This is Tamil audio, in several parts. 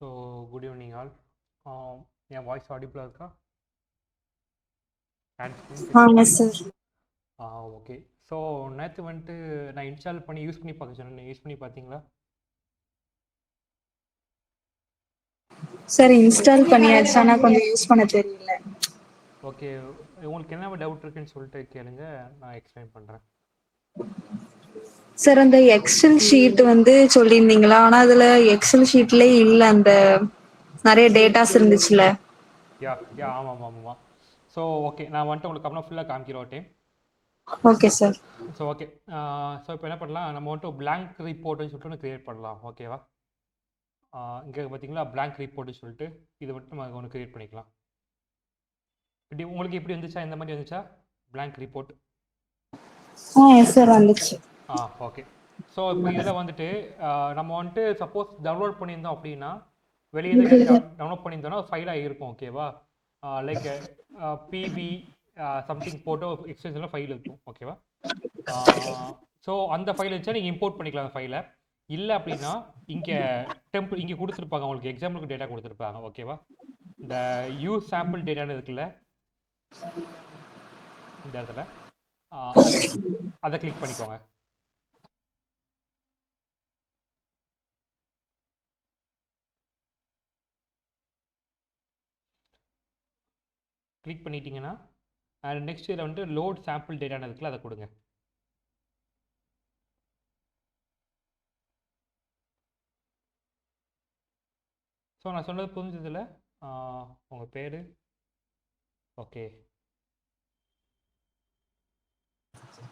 So good evening all. என் வாய்ஸ் ஆடிபிளாக இருக்கா? ஹேண்ட் ஸ்க்ரீன் தெரியுதா? Yes sir. ஓகே. ஸோ நேற்று வந்துட்டு நான் இன்ஸ்டால் பண்ணி யூஸ் பண்ணி பார்க்க சொன்னேன். யூஸ் பண்ணி பார்த்தீங்களா? சார் இன்ஸ்டால் பண்ணியாச்சு, ஆனால் கொஞ்சம் யூஸ் பண்ண தெரியல. ஓகே. உங்களுக்கு என்ன டவுட் இருக்குன்னு சொல்லிட்டு கேளுங்க, நான் எக்ஸ்பிளைன் பண்ணுறேன். சார் அந்த எக்ஸல் ஷீட் வந்து சொல்லியிருந்தீங்களா, ஆனால் அதில் எக்ஸல் ஷீட்லேயே இல்லை, அந்த நிறைய டேட்டாஸ் இருந்துச்சுல. யா ஆமாம் ஆமாம். ஸோ ஓகே, நான் வந்துட்டு உங்களுக்கு அப்புறம் ஃபுல்லாக காமிக்கிறோம் time. Okay sir. So okay. So இப்போ என்ன பண்ணலாம், நம்ம வந்துட்டு பிளாங்க் ரிப்போர்ட்னு சொல்லிட்டு ஒன்று க்ரியேட் பண்ணலாம். ஓகேவா? இங்கே பார்த்தீங்களா பிளாங்க் ரிப்போர்ட்னு சொல்லிட்டு இது மட்டும் நம்ம ஒன்று க்ரியேட் பண்ணிக்கலாம். இப்படி உங்களுக்கு எப்படி வந்துச்சா? இந்த மாதிரி வந்துச்சா பிளாங்க் ரிப்போர்ட்? எஸ் சார் வந்துச்சு. ஓகே. ஸோ இப்போ இதில் வந்துட்டு நம்ம வந்துட்டு சப்போஸ் டவுன்லோட் பண்ணியிருந்தோம் அப்படின்னா, வெளியே டவுன்லோட் பண்ணியிருந்தோம்னா ஃபைலாக இருக்கும். ஓகேவா? லைக் பிபி சம்திங் போட்டோ எக்ஸ்டென்ஷனில் ஃபைல் இருக்கும். ஓகேவா? ஸோ அந்த ஃபைல் இருந்துச்சா நீங்கள் இம்போர்ட் பண்ணிக்கலாம் அந்த ஃபைலை. இல்லை அப்படின்னா இங்கே இங்கே கொடுத்துருப்பாங்க, உங்களுக்கு எக்ஸாம்பிளுக்கு டேட்டா கொடுத்துருப்பாங்க. ஓகேவா? இந்த யூஸ் சாம்பிள் டேட்டான்னு இருக்குல்ல, இந்த இடத்துல அதை கிளிக் பண்ணிக்கோங்க. கிளிக் பண்ணிட்டீங்கன்னா நெக்ஸ்ட் இதில் வந்துட்டு லோட் சாம்பிள் டேட்டான்னு இருக்குல்ல, அதை கொடுங்க. ஸோ நான் சொன்னது புரிஞ்சதில்ல? உங்கள் பேர்? ஓகே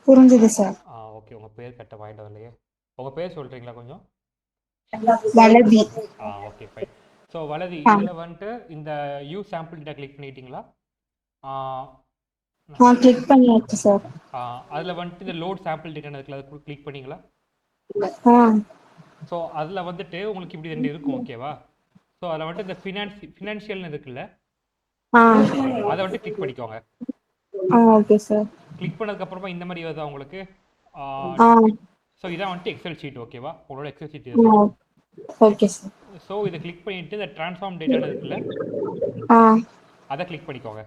புரிஞ்சுது சார். ஓகே. உங்கள் பேர் கரெக்டாக வாங்கிட்டு வரலையே. உங்கள் பேர் சொல்கிறீங்களா கொஞ்சம்? Valathi. Okay fine. So Valathi, இதில் வந்துட்டு இந்த யூ சாம்பிள் டேட்டா கிளிக் பண்ணிட்டீங்களா? கிளிக் பண்ணியாச்சு சார். அதில் வந்துட்டு இந்த லோட் சாம்பிள் டேட்டா இருக்குல்ல, அதை கிளிக் பண்ணிங்களா? ஸோ அதில் வந்துட்டு உங்களுக்கு இப்படி ரெண்டு இருக்கும். ஓகேவா? ஸோ அதில் வந்துட்டு இந்த ஃபினான்ஷியல்னு இருக்குல்ல, அதை வந்துட்டு கிளிக் பண்ணிக்கோங்க. Okay sir. கிளிக் பண்ணதுக்கப்புறமா இந்த மாதிரி வருதா உங்களுக்கு? ஸோ இதான் வந்துட்டு எக்ஸல் ஷீட். ஓகேவா? உங்களோட எக்ஸல் ஷீட் இதுதான். Okay sir. ஸோ இதை கிளிக் பண்ணிட்டு இந்த ட்ரான்ஸ்ஃபார்ம் டேட்டான்னு இருக்குல்ல, அதை கிளிக் பண்ணிக்கோங்க.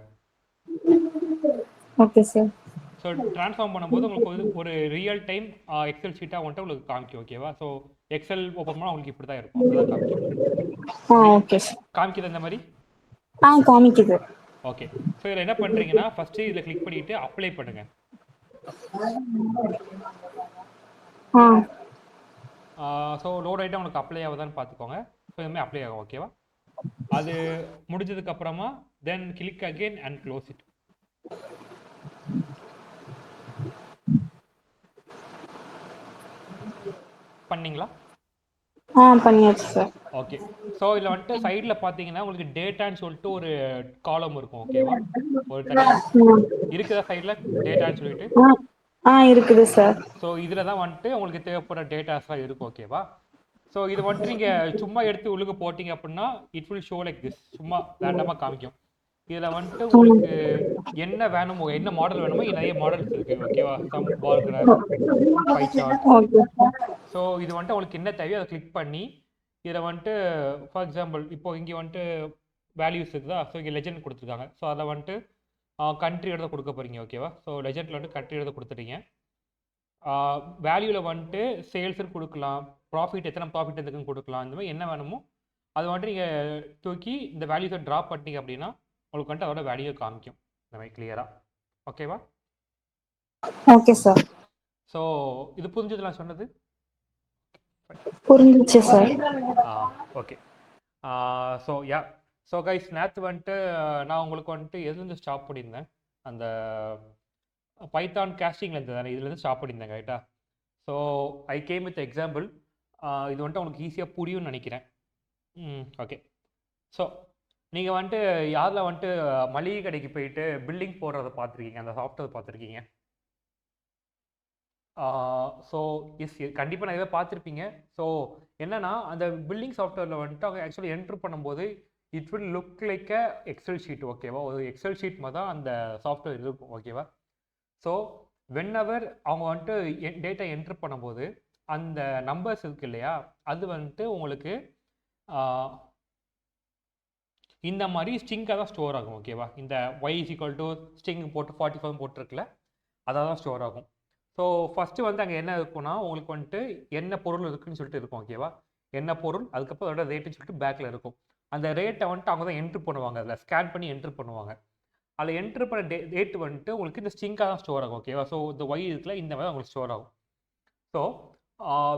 Okay sir. ஸோ ட்ரான்ஸ்ஃபார்ம் பண்ணும்போது உங்களுக்கு ஒரு ரியல் டைம் எக்ஸல் ஷீட்டாக வந்துட்டு உங்களுக்கு காமிக்கும். ஓகேவா? ஸோ எக்ஸல் ஓப்பன் பண்ணால் உங்களுக்கு இப்படி தான் இருக்கும். அப்படி தான் காமிக்கும். Okay sir. காமிக்குது இந்த மாதிரி? காமிக்குது. ஓகே. ஸோ இதில் என்ன பண்ணுறீங்கன்னா, ஃபஸ்ட்டு இதில் கிளிக் பண்ணிவிட்டு அப்ளை பண்ணுங்கள். ஸோ லோட் ஐட்டம் உங்களுக்கு அப்ளை ஆகுதான்னு பார்த்துக்கோங்க. ஸோ இதுமாதிரி அப்ளை ஆகும். ஓகேவா? அது முடிஞ்சதுக்கப்புறமா then click again and close it. பண்ணிங்களா? பண்ணியாச்சு சார். ஓகே. ஸோ இதில் வந்துட்டு சைடில் பார்த்தீங்கன்னா உங்களுக்கு டேட்டான்னு சொல்லிட்டு ஒரு காலம் இருக்கும். ஓகேவா? ஒரு தனியாக இருக்குதா சைடில் டேட்டான்னு சொல்லிட்டு? இருக்குது சார். ஸோ இதில் தான் வந்துட்டு உங்களுக்கு தேவைப்படுற டேட்டாஸ்லாம் இருக்கும். ஓகேவா? ஸோ இது வந்துட்டு நீங்கள் சும்மா எடுத்து உள்ளுக்கு போட்டிங்க அப்படின்னா it will show like this, சும்மா ரேண்டமாக காமிக்கும். இதில் வந்துட்டு உங்களுக்கு என்ன வேணுமோ, என்ன மாடல் வேணுமோ, நிறைய மாடல்ஸ் இருக்குது. ஓகேவா? Some bar graph, pie chart. So இது வந்துட்டு உங்களுக்கு என்ன தேவையோ அதை கிளிக் பண்ணி இதில் வந்துட்டு ஃபார் எக்ஸாம்பிள் இப்போ இங்கே வந்துட்டு வேல்யூஸ் இருக்குதா? ஸோ இங்கே லெஜெண்ட் கொடுத்துருக்காங்க. ஸோ அதில் வந்துட்டு கண்ட்ரி எழுத கொடுக்க போகிறீங்க. ஓகேவா? ஸோ லெஜெண்டில் வந்துட்டு கண்ட்ரி எழுத கொடுத்துட்டீங்க. வேல்யூவில் வந்துட்டு சேல்ஸுன்னு கொடுக்கலாம், ப்ராஃபிட் எத்தனை ப்ராஃபிட் எதுக்குன்னு கொடுக்கலாம். இந்த மாதிரி என்ன வேணுமோ அது வந்துட்டு நீங்கள் தூக்கி இந்த வேல்யூஸை ட்ராப் பண்ணிட்டீங்க அப்படின்னா உங்களுக்கு வந்துட்டு அதோட வேல்யூ காமிக்கும் இந்த மாதிரி கிளியராக. ஓகேவா? Okay sir. ஸோ இது புரிஞ்சது நான் சொன்னது? புரிஞ்சிச்சு sir. Okay. So so guys, நேற்று வந்துட்டு நான் உங்களுக்கு வந்துட்டு எதுலேருந்து ஸ்டாப் பண்ணியிருந்தேன், அந்த பைத்தான் கேஸ்டிங்லேருந்து தானே, இதுலேருந்து ஸ்டாப் பண்ணியிருந்தேன். ரைட்டா? So I came with example. இது வந்துட்டு உங்களுக்கு ஈஸியாக புரியும்னு நினைக்கிறேன். ஓகே. ஸோ நீங்கள் வந்துட்டு யாரில் வந்துட்டு மளிகை கடைக்கு போயிட்டு பில்லிங் போடுறத பார்த்துருக்கீங்க, அந்த சாஃப்ட்வேர் பார்த்துருக்கீங்க? ஸோ கண்டிப்பாக நிறைய பார்த்துருப்பீங்க. ஸோ என்னென்னா அந்த பில்லிங் சாஃப்ட்வேரில் வந்துட்டு அவங்க ஆக்சுவலி என்ட்ரு பண்ணும்போது it will look like a Excel sheet. ஓகேவா? ஒரு எக்ஸல் ஷீட் மாதிரி தான் அந்த சாஃப்ட்வேர் இருக்கும். ஓகேவா? ஸோ வென்எவர் அவங்க வந்துட்டு டேட்டா என்ட்ரு பண்ணும்போது அந்த நம்பர்ஸ் இருக்கு இல்லையா, அது வந்துட்டு உங்களுக்கு இந்த மாதிரி ஸ்ட்ரிங்காக தான் ஸ்டோர் ஆகும் ஓகேவா. இந்த y = ஸ்ட்ரிங் போட்டு 47 போட்டிருக்குல்ல அதான் தான் ஸ்டோர் ஆகும். ஸோ ஃபஸ்ட்டு வந்து அங்கே என்ன இருக்குன்னா உங்களுக்கு வந்துட்டு என்ன பொருள் இருக்குன்னு சொல்லிட்டு இருக்கும் ஓகேவா. என்ன பொருள் அதுக்கப்புறம் அதோட ரேட்டுன்னு சொல்லிட்டு பேக்கில் இருக்கும். அந்த ரேட்டை வந்துட்டு அவங்க தான் என்ட்ரு பண்ணுவாங்க, அதில் ஸ்கேன் பண்ணி என்ட்ரு பண்ணுவாங்க. அதில் என்ட்ரு பண்ண ரேட் வந்துட்டு உங்களுக்கு இந்த ஸ்ட்ரிங்காக தான் ஸ்டோர் ஆகும் ஓகேவா. ஸோ இந்த ஒய் இருக்குல்ல இந்த மாதிரி உங்களுக்கு ஸ்டோர் ஆகும். ஸோ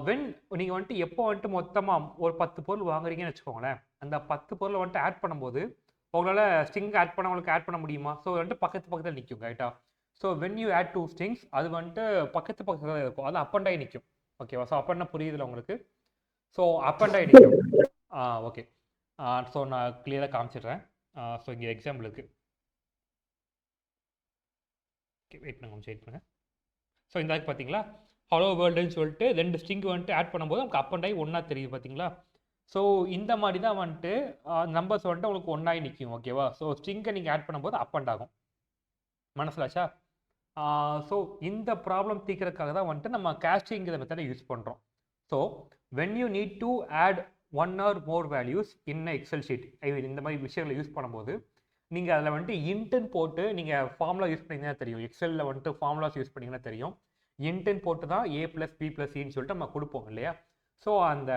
வென் நீங்கள் வந்துட்டு எப்போ வந்துட்டு மொத்தமாக ஒரு 10 பொருள் வாங்குறீங்கன்னு வச்சுக்கோங்களேன், அந்த 10 பொருளை வந்துட்டு ஆட் பண்ணும்போது உங்களால் ஸ்ட்ரிங் ஆட் பண்ண உங்களுக்கு ஆட் பண்ண முடியுமா. ஸோ வந்துட்டு பக்கத்தில் நிற்கும் ரைட்டா. So when you add 2 strings அது வந்துட்டு பக்கத்தில் இருக்கும், அது அப் அண்ட் ஆகி நிற்கும் ஓகேவா. ஸோ அப் அண்ட் புரியுதுல உங்களுக்கு. ஸோ அப் அண்ட் ஆகி நிற்கும். ஓகே. ஸோ நான் கிளியராக காமிச்சிடுறேன். ஸோ இங்கே எக்ஸாம்பிளுக்கு ஓகே வெயிட் பண்ணுங்க. ஸோ இந்த பார்த்தீங்களா ஹலோ வேர்ல்டுன்னு சொல்லிட்டு 2 ஸ்ட்ரிங் வந்துட்டு ஆட் பண்ணும்போது நமக்கு அப் அண்ட் ஆகி ஒன்றா தெரியுது பார்த்தீங்களா. ஸோ இந்த மாதிரி தான் வந்துட்டு நம்பர்ஸ் வந்துட்டு உங்களுக்கு ஒன்றாகி நிற்கும் ஓகேவா. ஸோ ஸ்ட்ரிங்கை நீங்கள் ஆட் பண்ணும்போது அப் அண்ட் ஆகும், மனசிலாச்சா. ஸோ இந்த ப்ராப்ளம் தீர்க்கறதுக்காக தான் வந்துட்டு நம்ம கேஸ்டிங்கிற மெத்தடை யூஸ் பண்ணுறோம். So when you need to add 1 or more values in excel sheet, I mean இந்த மாதிரி விஷயங்களை யூஸ் பண்ணும்போது நீங்கள் அதில் வந்துட்டு இன்டென்ட் போட்டு நீங்கள் ஃபார்முலா யூஸ் பண்ணிங்கன்னா தெரியும். எக்ஸலில் வந்துட்டு ஃபார்முலாஸ் யூஸ் பண்ணிங்கன்னா தெரியும். இன்டென்ட் போட்டு தான் a + b + cன்னு சொல்லிட்டு நம்ம கொடுப்போம் இல்லையா. ஸோ அந்த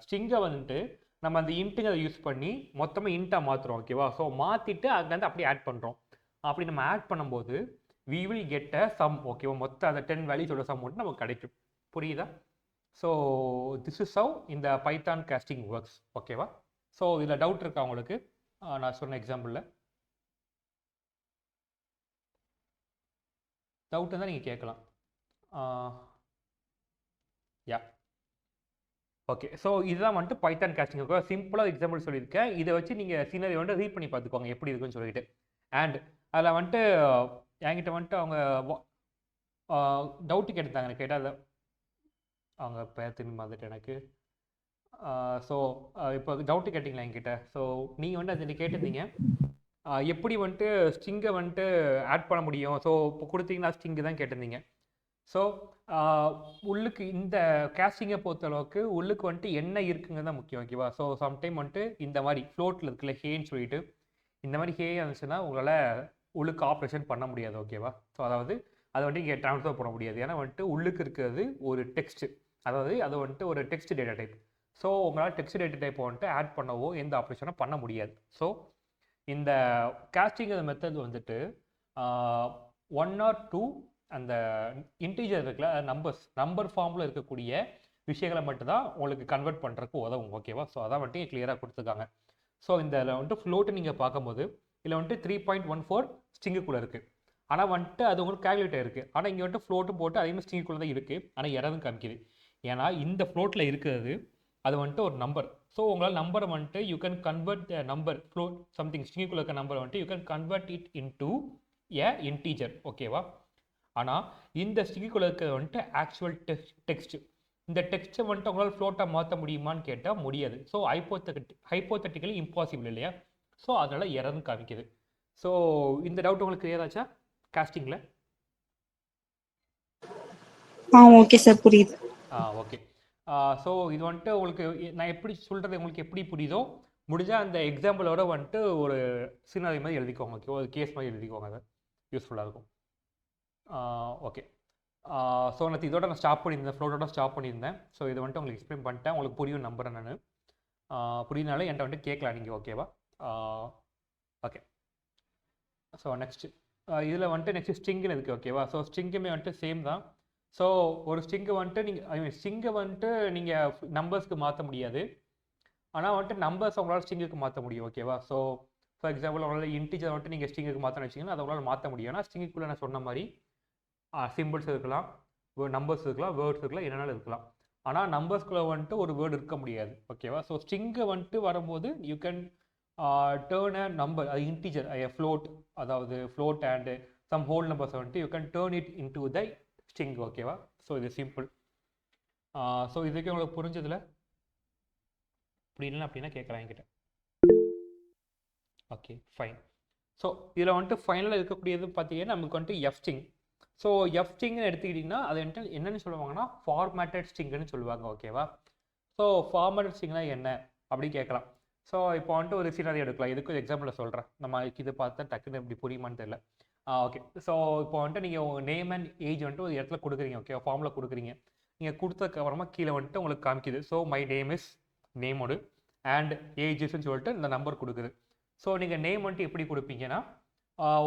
ஸ்ட்ரிங்கை வந்துட்டு நம்ம அந்த இன்ட்டுங்க யூஸ் பண்ணி மொத்தமாக இன்ட்டாக மாற்றுறோம் ஓகேவா. ஸோ மாற்றிட்டு அங்கேருந்து அப்படியே ஆட் பண்ணுறோம். அப்படி நம்ம ஆட் பண்ணும்போது we will get a sum ஓகேவா. மொத்தம் அந்த 10 வேல்யூஸோட சம் மட்டும் நமக்கு கிடைக்கும், புரியுதா. ஸோ திஸ் இஸ் ஹவ் இந்த பைத்தான் காஸ்டிங் ஒர்க்ஸ் ஓகேவா. ஸோ இதில் டவுட் இருக்கா உங்களுக்கு நான் சொன்ன எக்ஸாம்பிளில்? டவுட் தான் நீங்கள் கேட்கலாம். Yeah okay. ஸோ இதுதான் வந்துட்டு பைத்தான் காஸ்டிங் ஓகே. சிம்பிளாக எக்ஸாம்பிள் சொல்லியிருக்கேன், இதை வச்சு நீங்கள் சீனரி வந்துட்டு ரீட் பண்ணி பார்த்துக்கோங்க எப்படி இருக்குன்னு சொல்லிட்டு. அண்ட் அதில் வந்துட்டு என்கிட்ட வந்துட்டு அவங்க டவுட்டு கேட்டுருந்தாங்க, எனக்கு கேட்டால் அவங்க பேர் திரும்பி வந்துட்டு எனக்கு. ஸோ இப்போ டவுட்டு கேட்டிங்களா என்கிட்ட. ஸோ நீங்கள் வந்துட்டு அது கேட்டிருந்தீங்க எப்படி வந்துட்டு ஸ்ட்ரிங்கை வந்துட்டு ஆட் பண்ண முடியும். ஸோ இப்போ கொடுத்தீங்கன்னா ஸ்ட்ரிங்கு தான் கேட்டிருந்தீங்க. ஸோ உள்ளுக்கு இந்த கேஸ்டிங்கை பொறுத்தளவுக்கு உள்ளுக்கு வந்துட்டு என்ன இருக்குங்க தான் முக்கியம் ஓகேவா. ஸோ சம்டைம் வந்துட்டு இந்த மாதிரி ஃப்ளோட்டில் இருக்குல்ல ஹேன்னு சொல்லிட்டு இந்த மாதிரி ஹே இருந்துச்சுன்னா உங்களால் உள்ளுக்கு ஆப்ரேஷன் பண்ண முடியாது ஓகேவா. ஸோ அதாவது அதை வந்துட்டு இங்கே ட்ரான்ஸ்ஃபர் பண்ண முடியாது, ஏன்னா வந்துட்டு உள்ளுக்கு இருக்கிறது ஒரு டெக்ஸ்ட்டு, அதாவது அது வந்துட்டு ஒரு டெக்ஸ்ட் டேட்டா டைப். ஸோ உங்களால் டெக்ஸ்ட் டேட்டா டைப்பை வந்துட்டு ஆட் பண்ணவோ எந்த ஆப்ரேஷனும் பண்ண முடியாது. ஸோ இந்த காஸ்டிங் மெத்தட் வந்துட்டு 1 or 2 அந்த இன்டீஜர் இருக்குல்ல நம்பர் ஃபார்மில் இருக்கக்கூடிய விஷயங்களை மட்டும்தான் உங்களுக்கு கன்வெர்ட் பண்ணுறதுக்கு உதவும் ஓகேவா. ஸோ அதான் வந்துட்டு கிளியராக கொடுத்துருக்காங்க. ஸோ இந்த வந்துட்டு ஃப்ளோட்டு நீங்கள் பார்க்கும்போது இதில் வந்துட்டு 3.14 ஸ்ட்ரிங்குக்குள்ளே இருக்குது, ஆனால் வந்துட்டு அது உங்களுக்கு கேல்குலேட்டர் இருக்குது. ஆனால் இங்கே வந்துட்டு ஃப்ளோட்டு போட்டு அதேமாதிரி ஸ்ட்ரிங்குக்குள்ளே தான் இருக்குது, ஆனால் எரரும் காமிக்குது. ஏன்னா இந்த ஃப்ளோட்டில் இருக்கிறது அது வந்துட்டு ஒரு நம்பர். ஸோ உங்களால் நம்பரை வந்துட்டு you can convert the number float something ஸ்ட்ரிங்குக்குள்ளே இருக்க நம்பரை வந்துட்டு you can convert it into a integer ஓகேவா. ஆனால் இந்த ஸ்ட்ரிங்குக்குள்ளே இருக்கிறது வந்துட்டு ஆக்சுவல் டெக்ஸ்ட். இந்த டெக்ஸ்ட்டை வந்துட்டு உங்களால் ஃப்ளோட்டாக மாற்ற முடியுமான்னு கேட்டால் முடியாது. ஸோ ஹைப்போத்தட்டிக்கலி இம்பாசிபிள் இல்லையா. ஸோ அதனால் எரர்னு காமிக்குது. ஸோ இந்த டவுட் உங்களுக்கு கிளியர் ஆச்சா காஸ்டிங்கில்? ஓகே சார் புரியுது. ஓகே. ஸோ இது வந்துட்டு உங்களுக்கு நான் எப்படி சொல்கிறது உங்களுக்கு எப்படி புரியுதோ முடிஞ்சால் அந்த எக்ஸாம்பிளோட வந்துட்டு ஒரு சினாரி மாதிரி எழுதிக்கோங்க ஓகே, ஒரு கேஸ் மாதிரி எழுதிக்கோங்க, அது யூஸ்ஃபுல்லாக இருக்கும். ஓகே. ஸோ நான் இதோட நான் ஸ்டாப் பண்ணியிருந்தேன், ஃப்ளோட்டோட ஸ்டாப் பண்ணியிருந்தேன். ஸோ இதை வந்துட்டு உங்களுக்கு எக்ஸ்பிளைன் பண்ணிட்டேன், உங்களுக்கு புரியும் நம்புறேன் நான். புரியுதுனால என்கிட்ட வந்துட்டு கேட்கலாம் நீங்கள் ஓகேவா. ஓகே. ஸோ நெக்ஸ்ட்டு இதில் வந்துட்டு நெக்ஸ்ட் ஸ்ட்ரிங்குன்னு இருக்குது ஓகேவா. ஸோ ஸ்ட்ரிங்குமே வந்துட்டு சேம் தான். ஸோ ஒரு ஸ்ட்ரிங்கை வந்துட்டு நீங்கள் ஐ மீன் ஸ்ட்ரிங்கை வந்துட்டு நீங்கள் நம்பர்ஸ்க்கு மாற்ற முடியாது, ஆனால் வந்துட்டு நம்பர்ஸ் உங்களால் ஸ்ட்ரிங்குக்கு மாற்ற முடியும் ஓகேவா. ஸோ ஃபார் எக்ஸாம்பிள் உங்களால் இன்டீஜர் வந்துட்டு நீங்கள் ஸ்ட்ரிங்குக்கு மாற்றணும் வச்சிங்கன்னா அதை உங்களால் மாற்ற முடியும். ஆனால் ஸ்ட்ரிங்குக்குள்ளே நான் சொன்ன மாதிரி சிம்பிள்ஸ் இருக்கலாம், நம்பர்ஸ் இருக்கலாம், வேர்ட்ஸ் இருக்கலாம், என்னென்னாலும் இருக்கலாம். ஆனால் நம்பர்ஸ்குள்ளே வந்துட்டு ஒரு வேர்டு இருக்க முடியாது ஓகேவா. ஸோ ஸ்ட்ரிங்கை வந்துட்டு வரும்போது you can turn a number, அது இன்டீஜர் ஃப்ளோட், அதாவது float and some whole numbers வந்துட்டு you can turn it into the string ஓகேவா. ஸோ இது சிம்பிள். ஸோ இதுக்கு உங்களுக்கு புரிஞ்சதில்ல புரியல அப்படின்னா கேட்கலாம் என்கிட்ட. Okay fine. ஸோ இதில் வந்துட்டு ஃபைனலாக இருக்கக்கூடியது பார்த்தீங்கன்னா நமக்கு வந்துட்டு எஃப் ஸ்ட்ரிங். ஸோ எஃப் ஸ்ட்ரிங்னு எடுத்துக்கிட்டிங்கன்னா அது வந்துட்டு என்னென்னு சொல்லுவாங்கன்னா ஃபார்மேட்டட் ஸ்ட்ரிங்குன்னு சொல்லுவாங்க ஓகேவா. ஸோ ஃபார்மேட்டட் ஸ்ட்ரிங்னா என்ன அப்படின்னு கேட்கலாம். ஸோ இப்போ வந்துட்டு ஒரு சீனரி எடுக்கலாம். இதுக்கு ஒரு எக்ஸாம்பிள் சொல்கிறேன். நம்ம இது பார்த்தா டக்குன்னு இப்படி புரியுமான்னு தெரியல. ஓகே. ஸோ இப்போ வந்துட்டு நீங்கள் உங்கள் நேம் அண்ட் ஏஜ் வந்துட்டு ஒரு இடத்துல கொடுக்குறீங்க. ஓகே, ஃபார்மில் கொடுக்குறீங்க. நீங்கள் கொடுத்ததுக்கு அப்புறமா கீழே வந்துட்டு உங்களுக்கு காமிக்குது. ஸோ மை நேம் இஸ் நேமோடு அண்ட் ஏஜஸ்ன்னு சொல்லிட்டு இந்த நம்பர் கொடுக்குது. ஸோ நீங்கள் நேம் வந்துட்டு எப்படி கொடுப்பீங்கன்னா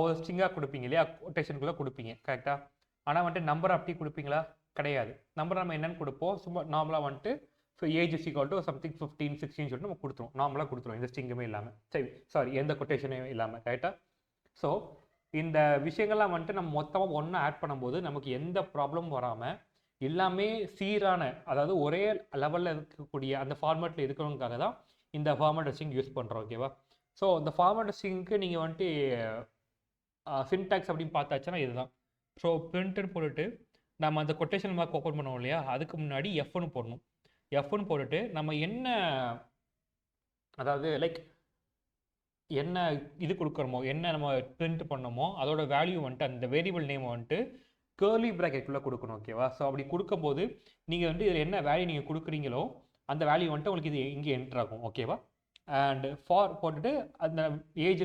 ஒரு ஸ்ட்ரிங்காக கொடுப்பீங்க இல்லையா, கொட்டேஷனுக்குள்ளே கொடுப்பீங்க கரெக்டாக. ஆனால் வந்துட்டு நம்பர் அப்படி கொடுப்பீங்களா? கிடையாது. நம்பர் நம்ம என்னென்னு கொடுப்போம், சும்மா நார்மலாக வந்துட்டு so age is equal to something 15 16 சொல்லிட்டு நம்ம கொடுத்துருவோம். நார்மலாக கொடுத்துருவோம், எந்த ஸ்ட்ரிங்குமே இல்லாமல். சரி, சாரி, எந்த கொட்டேஷனும் இல்லாமல் கரெக்டாக. ஸோ இந்த விஷயங்கள்லாம் வந்துட்டு நம்ம மொத்தமாக ஒன்றா ஆட் பண்ணும்போது நமக்கு எந்த ப்ராப்ளமும் வராமல் எல்லாமே சீரான, அதாவது ஒரே லெவலில் இருக்கக்கூடிய அந்த ஃபார்மேட்டில் இருக்கிறவங்களுக்காக தான் இந்த ஃபார்மேட் ஸ்ட்ரிங் யூஸ் பண்ணுறோம். ஓகேவா? ஸோ இந்த ஃபார்மேட் ஸ்ட்ரிங்க்கு நீங்கள் வந்துட்டு சின்டாக்ஸ் அப்படின்னு பார்த்தாச்சுன்னா இதுதான். ஸோ பிரிண்ட்டுன்னு போட்டுட்டு நம்ம அந்த கொட்டேஷன் மார்க் ஓப்பன் பண்ணுவோம் இல்லையா, அதுக்கு முன்னாடி எஃப்னு போடணும். எஃப்னு போட்டுட்டு நம்ம என்ன, அதாவது லைக் என்ன இது கொடுக்குறோமோ, என்ன நம்ம பிரிண்ட் பண்ணோமோ அதோட வேல்யூ வந்துட்டு அந்த வேரியபிள் நேம் வந்துட்டு கேர்லி ப்ராக்கெட்டுக்குள்ளே கொடுக்கணும். ஓகேவா? ஸோ அப்படி கொடுக்கும்போது நீங்கள் வந்துட்டு இதில் என்ன வேல்யூ நீங்கள் கொடுக்குறீங்களோ அந்த வேல்யூ வந்துட்டு உங்களுக்கு இது இங்கே என்ட்ரு ஆகும். ஓகேவா? அண்ட் ஃபார் போட்டுட்டு அந்த ஏஜ்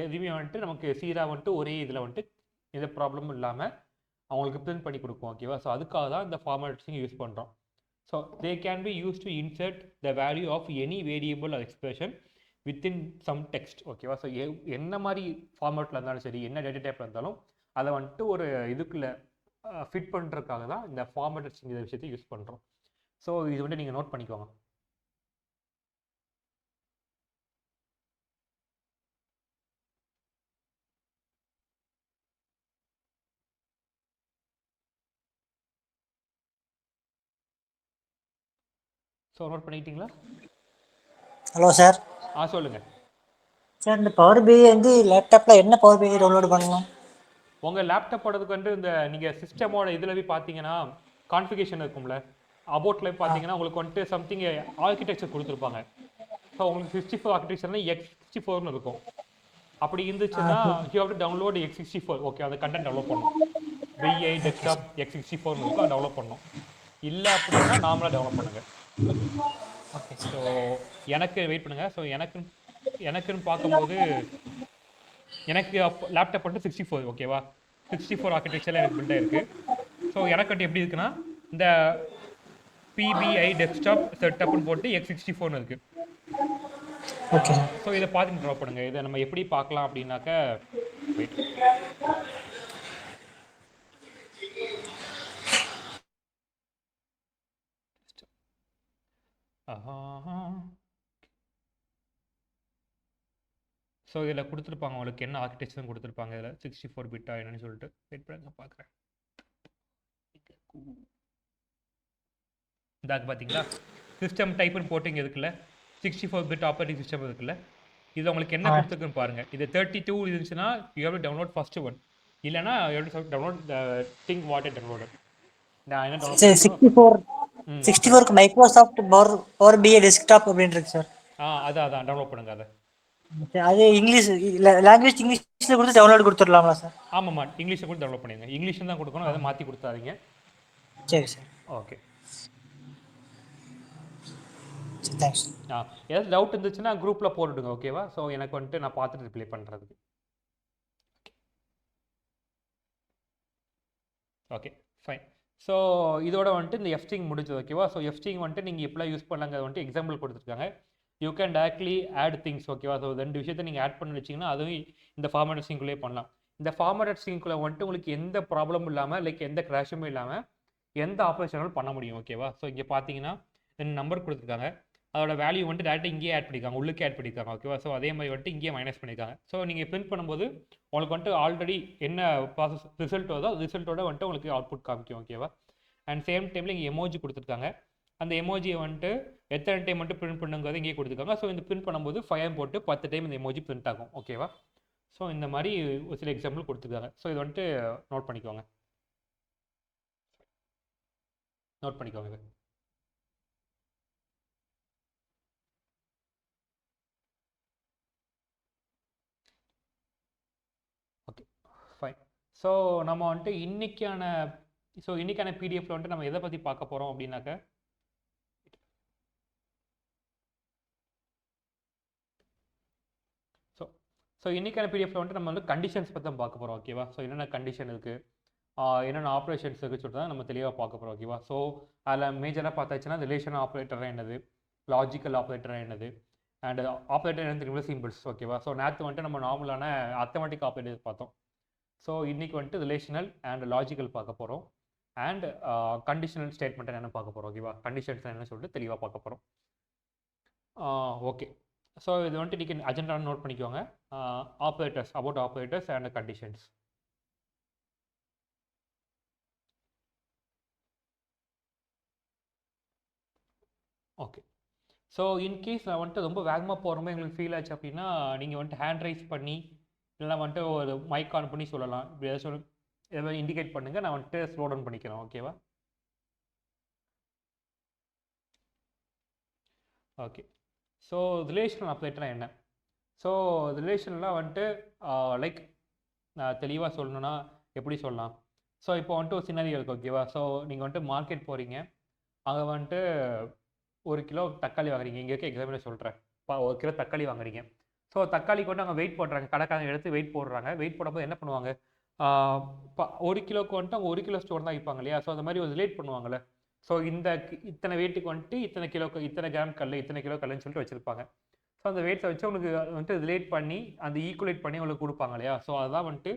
எதுவுமே வந்துட்டு நமக்கு சீராக வந்துட்டு ஒரே இதில் வந்துட்டு எந்த ப்ராப்ளமும் இல்லாமல் அவங்களுக்கு பிரிண்ட் பண்ணி கொடுப்போம். ஓகேவா? ஸோ அதுக்காக தான் இந்த ஃபார்மேட்ஸிங் யூஸ் பண்ணுறோம். So they can be use to insert the value of any variable or expression within some text. ஓகேவா? ஸோ என்ன மாதிரி ஃபார்மேட்டில் இருந்தாலும் சரி, என்ன டேட்டா டைப்பில் இருந்தாலும் அதை வந்துட்டு ஒரு இதுக்குள்ளே ஃபிட் பண்ணுறதுக்காக தான் இந்த ஃபார்மேட் இந்த விஷயத்தை யூஸ் பண்ணுறோம். ஸோ இது வந்துட்டு நீங்கள் நோட் பண்ணிக்கோங்க. ஸோ நோட் பண்ணிக்கிட்டீங்களா? Hello sir. சொல்லுங்கள் சார், இந்த பவர் பிஐ வந்து லேப்டாப்பில் என்ன பவர் பிஐ டவுன்லோட் பண்ணலாம்? உங்கள் லேப்டாப் போடுறதுக்கு வந்து இந்த நீங்கள் சிஸ்டமோட இதில் போய் பார்த்தீங்கன்னா கான்ஃபிகரேஷன் இருக்கும்ல, அபோட்டில் பார்த்தீங்கன்னா உங்களுக்கு வந்துட்டு சம்திங் ஆர்கிடெக்சர் கொடுத்துருப்பாங்க. ஸோ உங்களுக்கு 64 ஆர்கிடெக்சர்னா X64னு இருக்கும். அப்படி இருந்துச்சுன்னா you have to download X64. Okay, அந்த கண்டென்ட் டெவலப் பண்ணணும். பிஐ டெஸ்க்டாப் X64னு இருக்கும், அதை டெவலப் பண்ணணும். இல்லை அப்படின்னா நார்மலாக டெவலப் பண்ணுங்க. ஓகே, ஸோ எனக்கு வெயிட் பண்ணுங்கள். ஸோ எனக்குன்னு பார்க்கும்போது எனக்கு லேப்டாப் வந்து 64. ஓகேவா? 64 ஆர்கிடெக்சரில் எனக்கு பில்டாக இருக்குது. ஸோ எனக்கு வந்து எப்படி இருக்குன்னா இந்த பிபிஐ டெஸ்க்டாப் செட்டப்னு போட்டு X64னு இருக்குது. ஓகே. ஸோ இதை பார்த்து ட்ராப் பண்ணுங்க. இதை நம்ம எப்படி பார்க்கலாம் அப்படின்னாக்க, வெயிட், ஸோ இதில் கொடுத்துருப்பாங்க உங்களுக்கு என்ன ஆர்கிடெக்சர் கொடுத்துருப்பாங்க. இதில் 64 பிட்டா என்னன்னு சொல்லிட்டு வெயிட் பண்ணுங்க பார்க்குறேன். இதாக்கு பார்த்தீங்களா, சிஸ்டம் டைப்புன்னு போட்டு இங்கே இருக்குல்ல, 64 பிட் ஆப்ரேட்டிங் சிஸ்டம் இருக்குல்ல, இது உங்களுக்கு என்ன கொடுத்துருக்குன்னு பாருங்கள். இது 32 இருந்துச்சுன்னா you have to download first one, இல்லைனா you have to download thing what it download. நான் என்ன டவுன்லோட் 64க்கு மைக்ரோசாஃப்ட் பவர் பிஐ டெஸ்க்டாப் அப்படின்னு இருக்கு சார். அதான் டவுன்லோட் பண்ணுங்க. அதை அது இங்கிலீஷ் லாங்குவேஜ் இங்கிலீஷில் கொடுத்து டவுன்லோட் கொடுத்துடலாமா சார்? ஆமாம்மா, இங்கிலீஷில் கூட டவுன்லோட் பண்ணிடுங்க. இங்கிலீஷில் தான் கொடுக்கணும், அதை மாற்றி கொடுத்தாதீங்க. சரி சார். Okay, thanks. ஏதாவது டவுட் இருந்துச்சுன்னா குரூப்பில் போட்டுடுங்க. ஓகேவா? ஸோ எனக்கு வந்துட்டு நான் பார்த்துட்டு ரிப்ளை பண்ணுறதுக்கு. Okay, fine. ஸோ இதோட வந்துட்டு இந்த எஃப்ஸ்ட்ரிங் முடிஞ்சது. ஓகேவா? ஸோ எஃப்ஸ்ட்ரிங் வந்துட்டு நீங்கள் எப்படிலாம் யூஸ் பண்ணலாங்க வந்துட்டு எக்ஸாம்பிள் கொடுத்துருக்காங்க. You can directly add things. ஓகேவா? ஸோ 2 விஷயத்தை நீங்கள் ஆட் பண்ணி வச்சிங்கன்னா அதுவும் இந்த ஃபார்மேட் ஸ்ட்ரிங்குள்ளே பண்ணலாம். இந்த ஃபார்மேட் ஸ்ட்ரிங்குள்ளே வந்துட்டு உங்களுக்கு எந்த ப்ராப்ளமும் இல்லாமல், லைக் எந்த கிராஷுமே இல்லாமல் எந்த ஆப்ரேஷனும் பண்ண முடியும். ஓகேவா? ஸோ இங்கே பார்த்தீங்கன்னா 2 நம்பர் கொடுத்துருக்காங்க, அதோட வேல்யூ வந்துட்டு டேரெக்டாக இங்கேயே ஆட் பண்ணியிருக்காங்க, உள்ளுக்கே ஆட் பண்ணியிருக்காங்க. ஓகேவா? ஸோ அதே மாதிரி வந்துட்டு இங்கேயே மைனஸ் பண்ணியிருக்காங்க. ஸோ நீங்கள் பிரிண்ட் பண்ணும்போது உங்களுக்கு வந்துட்டு ஆல்ரெடி என்ன ப்ராசஸ் ரிசல்ட் வருதோ ரிசல்ட்டோட வந்துட்டு உங்களுக்கு அவுட்புட் காமிக்கும். ஓகேவா? அண்ட் சேம் டைமில் இங்கே எமோஜி கொடுத்துருக்காங்க. அந்த எமோஜியை வந்துட்டு எத்தனை டைம் வந்துட்டு பிரிண்ட் பண்ணுங்கிறது இங்கே கொடுத்துருக்காங்க. ஸோ இந்த பிரிண்ட் பண்ணும்போது 5 போட்டு 10 டைம் இந்த எமோஜி பிரிண்ட் ஆகும். ஓகேவா? ஸோ இந்த மாதிரி ஒரு சில எக்ஸாம்பிள் கொடுத்துருக்காங்க. ஸோ இது வந்துட்டு நோட் பண்ணிக்கோங்க. Okay, fine. ஸோ நம்ம வந்துட்டு இன்னைக்கான பிடிஎஃப்ல வந்துட்டு நம்ம எதை பற்றி பார்க்க போகிறோம் அப்படின்னாக்க, ஸோ இன்னைக்கான பிடிஎஃப்ல வந்துட்டு நம்ம வந்து கண்டிஷன்ஸ் பற்றி தான் பார்க்க போகிறோம் ஓகேவா. ஸோ என்னென்ன கண்டிஷன் இருக்குது, என்னென்ன ஆப்ரேஷன்ஸ் இருக்குன்னு சொல்லிட்டு தான் நம்ம தெளிவாக பார்க்க போகிறோம் ஓகேவா. ஸோ அதில் மேஜராக பார்த்தாச்சுன்னா ரிலேஷன் ஆப்ரேட்டர் என்னது, லாஜிக்கல் ஆப்ரேட்டர் என்னது, அண்ட் ஆப்ரேட்டர் என்ன தெரியுமா சிம்பிள்ஸ் ஓகேவா. ஸோ நேற்று வந்துட்டு நம்ம நார்மலான அத்தமெட்டிக் ஆப்ரேட்டர் பார்த்தோம். ஸோ இன்றைக்கி வந்துட்டு ரிலேஷனல் அண்ட் லாஜிக்கல் பார்க்க போகிறோம். அண்ட் கண்டிஷனல் ஸ்டேட்மெண்ட் என்னென்னு பார்க்க போகிறோம் ஓகேவா. கண்டிஷன்ஸ் என்னன்னு சொல்லிட்டு தெளிவாக பார்க்க போகிறோம். ஓகே, ஸோ இது வந்துட்டு இன்றைக்கி அஜெண்டா நோட் பண்ணிக்கோங்க. Operators, about operators and conditions. Okay, so in case நான் வந்துட்டு ரொம்ப வேகமாக போகிற மாதிரி உங்களுக்கு ஃபீல் ஆச்சு அப்படின்னா நீங்கள் வந்துட்டு ஹேண்ட் ரைஸ் பண்ணி இல்லைனா வந்துட்டு ஒரு மைக் ஆன் பண்ணி சொல்லலாம். இப்படி ஏதாவது எதாவது இண்டிகேட் பண்ணுங்கள், நான் வந்துட்டு ஸ்லோ டவுன் பண்ணிக்கிறேன் ஓகேவா. ஓகே, ஸோ ரிலேஷனல் ஆப்ரேட்டர்னா என்ன? ஸோ ரிலேஷன்லாம் வந்துட்டு லைக் நான் தெளிவாக சொல்லணுன்னா எப்படி சொல்லலாம். ஸோ இப்போ வந்துட்டு ஒரு சினாரியோ இருக்குது ஓகேவா. ஸோ நீங்கள் வந்துட்டு மார்க்கெட் போகிறீங்க, அங்கே வந்துட்டு 1 கிலோ தக்காளி வாங்குறீங்க. இங்கே இருக்க எக்ஸாம்பிள் சொல்கிறேன். 1 கிலோ தக்காளி வாங்குறீங்க. ஸோ தக்காளிக்கு வந்துட்டு அங்கே வெயிட் போடுறாங்க, கடைக்காரங்க எடுத்து வெயிட் போடுறாங்க. வெயிட் போடும்போது என்ன பண்ணுவாங்க, 1 கிலோக்கு வந்துட்டு அவங்க 1 கிலோ ஸ்டோர் தான் வைப்பாங்க இல்லையா. ஸோ அந்த மாதிரி ஒரு ரிலேட் பண்ணுவாங்கள்ல. ஸோ இத்தனை வெயிட்டுக்கு வந்துட்டு இத்தனை கிலோக்கு இத்தனை கிராம் கல், இத்தனை கிலோ கல்லுன்னு சொல்லிட்டு வச்சுருப்பாங்க. ஸோ அந்த வெயிட்ஸை வச்சு உங்களுக்கு வந்துட்டு ரிலேட் பண்ணி அந்த ஈக்குவலேட் பண்ணி உங்களுக்கு கொடுப்பாங்க இல்லையா. ஸோ அதுதான் வந்துட்டு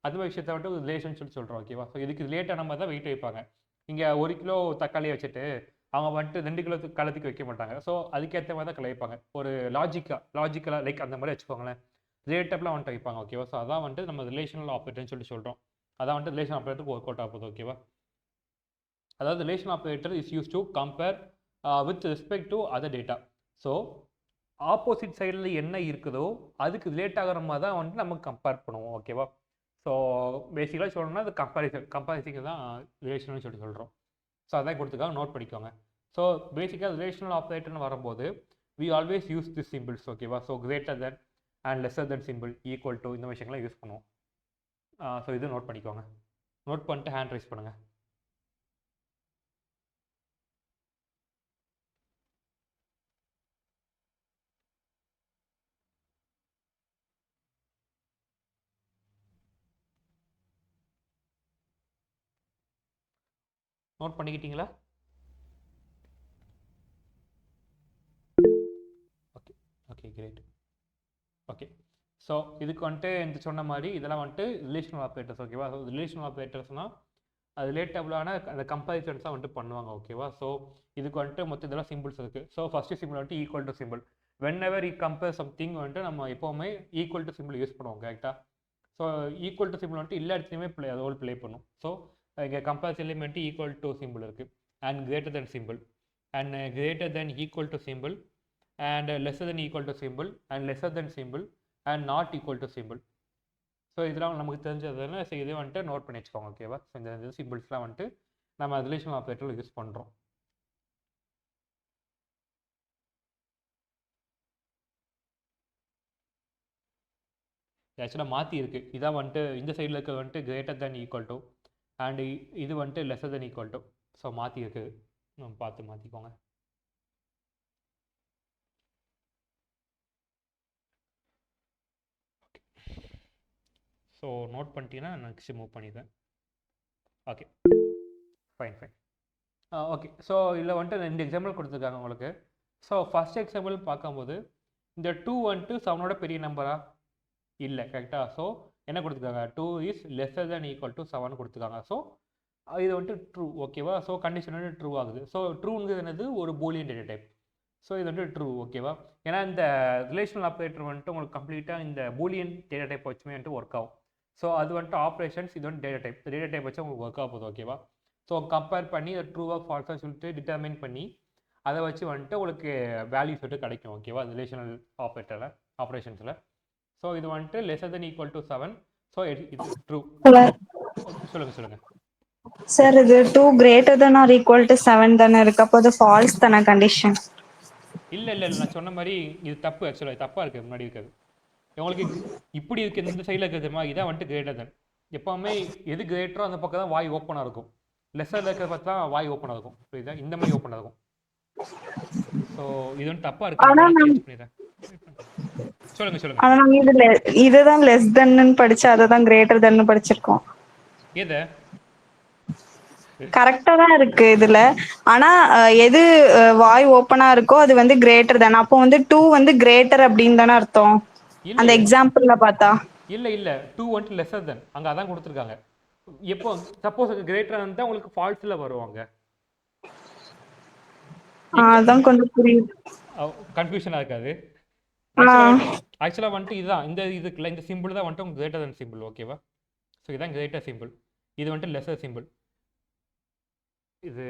அது விஷயத்தை வந்துட்டு ஒரு ரிலேஷன் சொல்லி சொல்கிறோம் ஓகேவா. ஸோ இதுக்கு ரிலேட்டான மாதிரி தான் வெயிட் வைப்பாங்க. இங்கே 1 கிலோ தக்காளியை வச்சுட்டு அவங்க வந்துட்டு 2 கிலோ கலத்துக்கு வைக்க மாட்டாங்க. ஸோ அதுக்கேற்ற மாதிரி தான் கலைப்பாங்க. ஒரு லாஜிக்கலாக லைக் அந்த மாதிரி வச்சுக்கோங்களேன். ரிலேட்டபிளாக வந்துட்டு வைப்பாங்க ஓகேவா. ஸோ அதான் வந்துட்டு நம்ம ரிலேஷனல் ஆப்ரேட்டர்னு சொல்லி சொல்கிறோம். அதான் வந்துட்டு ரிலேஷன் ஆப்ரேட்டருக்கு ஒர்க் அவுட் ஆகுது ஓகேவா. அதாவது relation operator is use to compare with respect to other data. So opposite சைடில் என்ன இருக்குதோ அதுக்கு ரிலேட் ஆகிற மாதிரி தான் வந்துட்டு நம்ம கம்பேர் பண்ணுவோம் ஓகேவா. ஸோ பேசிக்கலாக சொல்லணும்னா அது கம்பேரிசிங் தான் ரிலேஷன் சொல்லி சொல்கிறோம். ஸோ அதான் கொடுத்துக்காக நோட் பண்ணிக்கோங்க. ஸோ பேசிக்காக ரிலேஷனல் ஆப்ரேட்டர்னு வரும்போது we always use the symbols ஓகேவா. So greater than and lesser than symbol, equal to, இந்த விஷயங்கள்லாம் யூஸ் பண்ணுவோம். ஸோ இது நோட் பண்ணிக்கோங்க. நோட் பண்ணிட்டு ஹேண்ட் ரைஸ் பண்ணுங்கள். நோட் பண்ணிக்கிட்டீங்களா? Okay okay great. Okay, so இதுக்கு வந்துட்டு இந்த சொன்ன மாதிரி இதெல்லாம் வந்துட்டு ரிலேஷனல் ஆப்ரேட்டர்ஸ் ஓகேவா. ஸோ ரிலேஷனல் ஆப்ரேட்டர்ஸ்னால் அது ரிலேட்டபிளான அந்த கம்பேரிசன்ஸ் தான் வந்துட்டு பண்ணுவாங்க ஓகேவா. ஸோ இதுக்கு வந்துட்டு மொத்தம் இதெல்லாம் சிம்பிள்ஸ் இருக்குது. ஸோ ஃபஸ்ட்டு சிம்பிள் வந்துட்டு equal to simple. When ever E compare something வந்துட்டு நம்ம எப்போவுமே ஈக்குவல் டு சிம்பிள் யூஸ் பண்ணுவோம் கரெக்டாக. ஸோ ஈக்குவல் டு சிம்பிள் வந்துட்டு எல்லா இடத்துலையுமே அது ரோல் ப்ளே பண்ணும். ஸோ இங்கே கம்பேரிசன்லேயும் வந்துட்டு ஈக்குவல் டு சிம்பிள் இருக்குது, and greater than simple, and greater than equal to simple, and lesser then equal to simple, and lesser than simple, and not equal to simple. So இதெல்லாம் நமக்கு தெரிஞ்சதுன்னா ஸோ இதே வந்துட்டு நோட் பண்ணி வச்சுக்கோங்க ஓகேவா. ஸோ இந்த சிம்பிள்ஸ்லாம் வந்துட்டு நம்ம ரிலேஷனல் ஆப்ரேட்டரில் யூஸ் பண்ணுறோம். ஆக்சுவலாக மாற்றி இருக்குது. இதான் வந்துட்டு இந்த சைடில் இருக்க வந்துட்டு greater than equal to, and இது வந்துட்டு lesser then equal to. So மாற்றி இருக்குது, நம்ம பார்த்து மாற்றிக்கோங்க. ஸோ நோட் பண்ணிட்டீங்கன்னா நெக்ஸ்ட் மூவ் பண்ணிடுவேன். Okay fine. ஓகே, ஸோ இதில் வந்துட்டு 2 எக்ஸாம்பிள் கொடுத்துருக்காங்க உங்களுக்கு. ஸோ ஃபஸ்ட் எக்ஸாம்பிள் பார்க்கும்போது இந்த 2 வந்துட்டு 7ஓட பெரிய நம்பரா இல்லை கரெக்டாக. ஸோ என்ன கொடுத்துருக்காங்க, 2 is lesser then equal to 7 கொடுத்துருக்காங்க. ஸோ இது வந்துட்டு ட்ரூ ஓகேவா. ஸோ கண்டிஷன் வந்து ட்ரூ ஆகுது. ஸோ ட்ரூங்கிறது என்னது, ஒரு பூலியன் டேட்டா டைப். ஸோ இது வந்துட்டு ட்ரூ ஓகேவா. ஏன்னா இந்த ரிலேஷனல் ஆப்ரேட்டர் வந்துட்டு உங்களுக்கு கம்ப்ளீட்டாக இந்த பூலியன் டேட்டா டைப் வச்சுமே வந்துட்டு ஒர்க் ஆகும். ஸோ அது வந்துட்டு ஆப்ரேஷன்ஸ், இது வந்து டேட்டா டைப் வச்சு உங்களுக்கு ஒர்க் ஆகுது ஓகேவா. ஸோ கம்பேர் பண்ணி ட்ரூவாக ஃபால்ஸாக சொல்லிட்டு டிட்டர்மைன் பண்ணி அதை வச்சு வந்துட்டு உங்களுக்கு வேல்யூஸ் வந்துட்டு கிடைக்கும் ஓகேவா ரிலேஷனல் ஆப்ரேட்டரில் ஆப்ரேஷன்ஸில். ஸோ இது வந்துட்டு lesser then equal to 7. So it's true. சொல்லுங்கள் சார். இது 2 greater than or equal to 7 தானே இருக்கு, அப்போ அது ஃபால்ஸ் தானே கண்டிஷன்? இல்லை நான் சொன்ன மாதிரி இது தப்பு. ஆக்சுவலாக தப்பாக இருக்குது. முன்னாடி இருக்காது உங்களுக்கு இப்படி இருக்குது, இந்த சைடில் இருக்கிறதுமா இதான் வந்துட்டு கிரேட்டர் தென். எப்போவுமே எது கிரேட்டரோ அந்த பக்கம் தான் வாய் ஓப்பனாக இருக்கும். லெஸரில் இருக்கிறத பார்த்தா வாய் ஓப்பனாக இருக்கும். புரியுதா, இந்த மாதிரி ஓப்பனாக இருக்கும். ஸோ இது வந்து தப்பாக இருக்குது. சொல்லுங்க. ஆனா நாங்க இதுதான் லெஸ் தென்னு படிச்சு அதை தான் கிரேட்டர் தென்னு படிச்சிருக்கோம். எதை கரெக்டா தான் இருக்கு இதுல. ஆனா எது வாய் ஓப்பனா இருக்கோ அது வந்து கிரேட்டர் தென். அப்போ வந்து 2 வந்து கிரேட்டர் அப்படின்னு தானே அர்த்தம் அந்த இல்லையே, எக்ஸாம்பிள்ல பார்த்தா. இல்ல 2 வந்துட்டு லெஸ்ஸர் தென் அங்க அதான் கொடுத்துருக்காங்க. எப்போ சப்போஸ் கிரேட்டர் இருந்தா உங்களுக்கு ஃபால்ஸ்ல வருவாங்க. அதான் கொஞ்சம் புரியுது. கன்ஃபியூஷனா இருக்காது. ஆஹ் ஆக்சுவலா வந்துட்டு இதுதான் இந்த இதுக்குள்ள இந்த சிம்பிள் தான் வந்துட்டு உங்களுக்கு கிரேட்டர் தென் சிம்பிள். ஓகேவா? ஸோ இதான் கிரேட்டர் சிம்பிள், இது வந்துட்டு லெஸ்ஸர் சிம்பிள். இது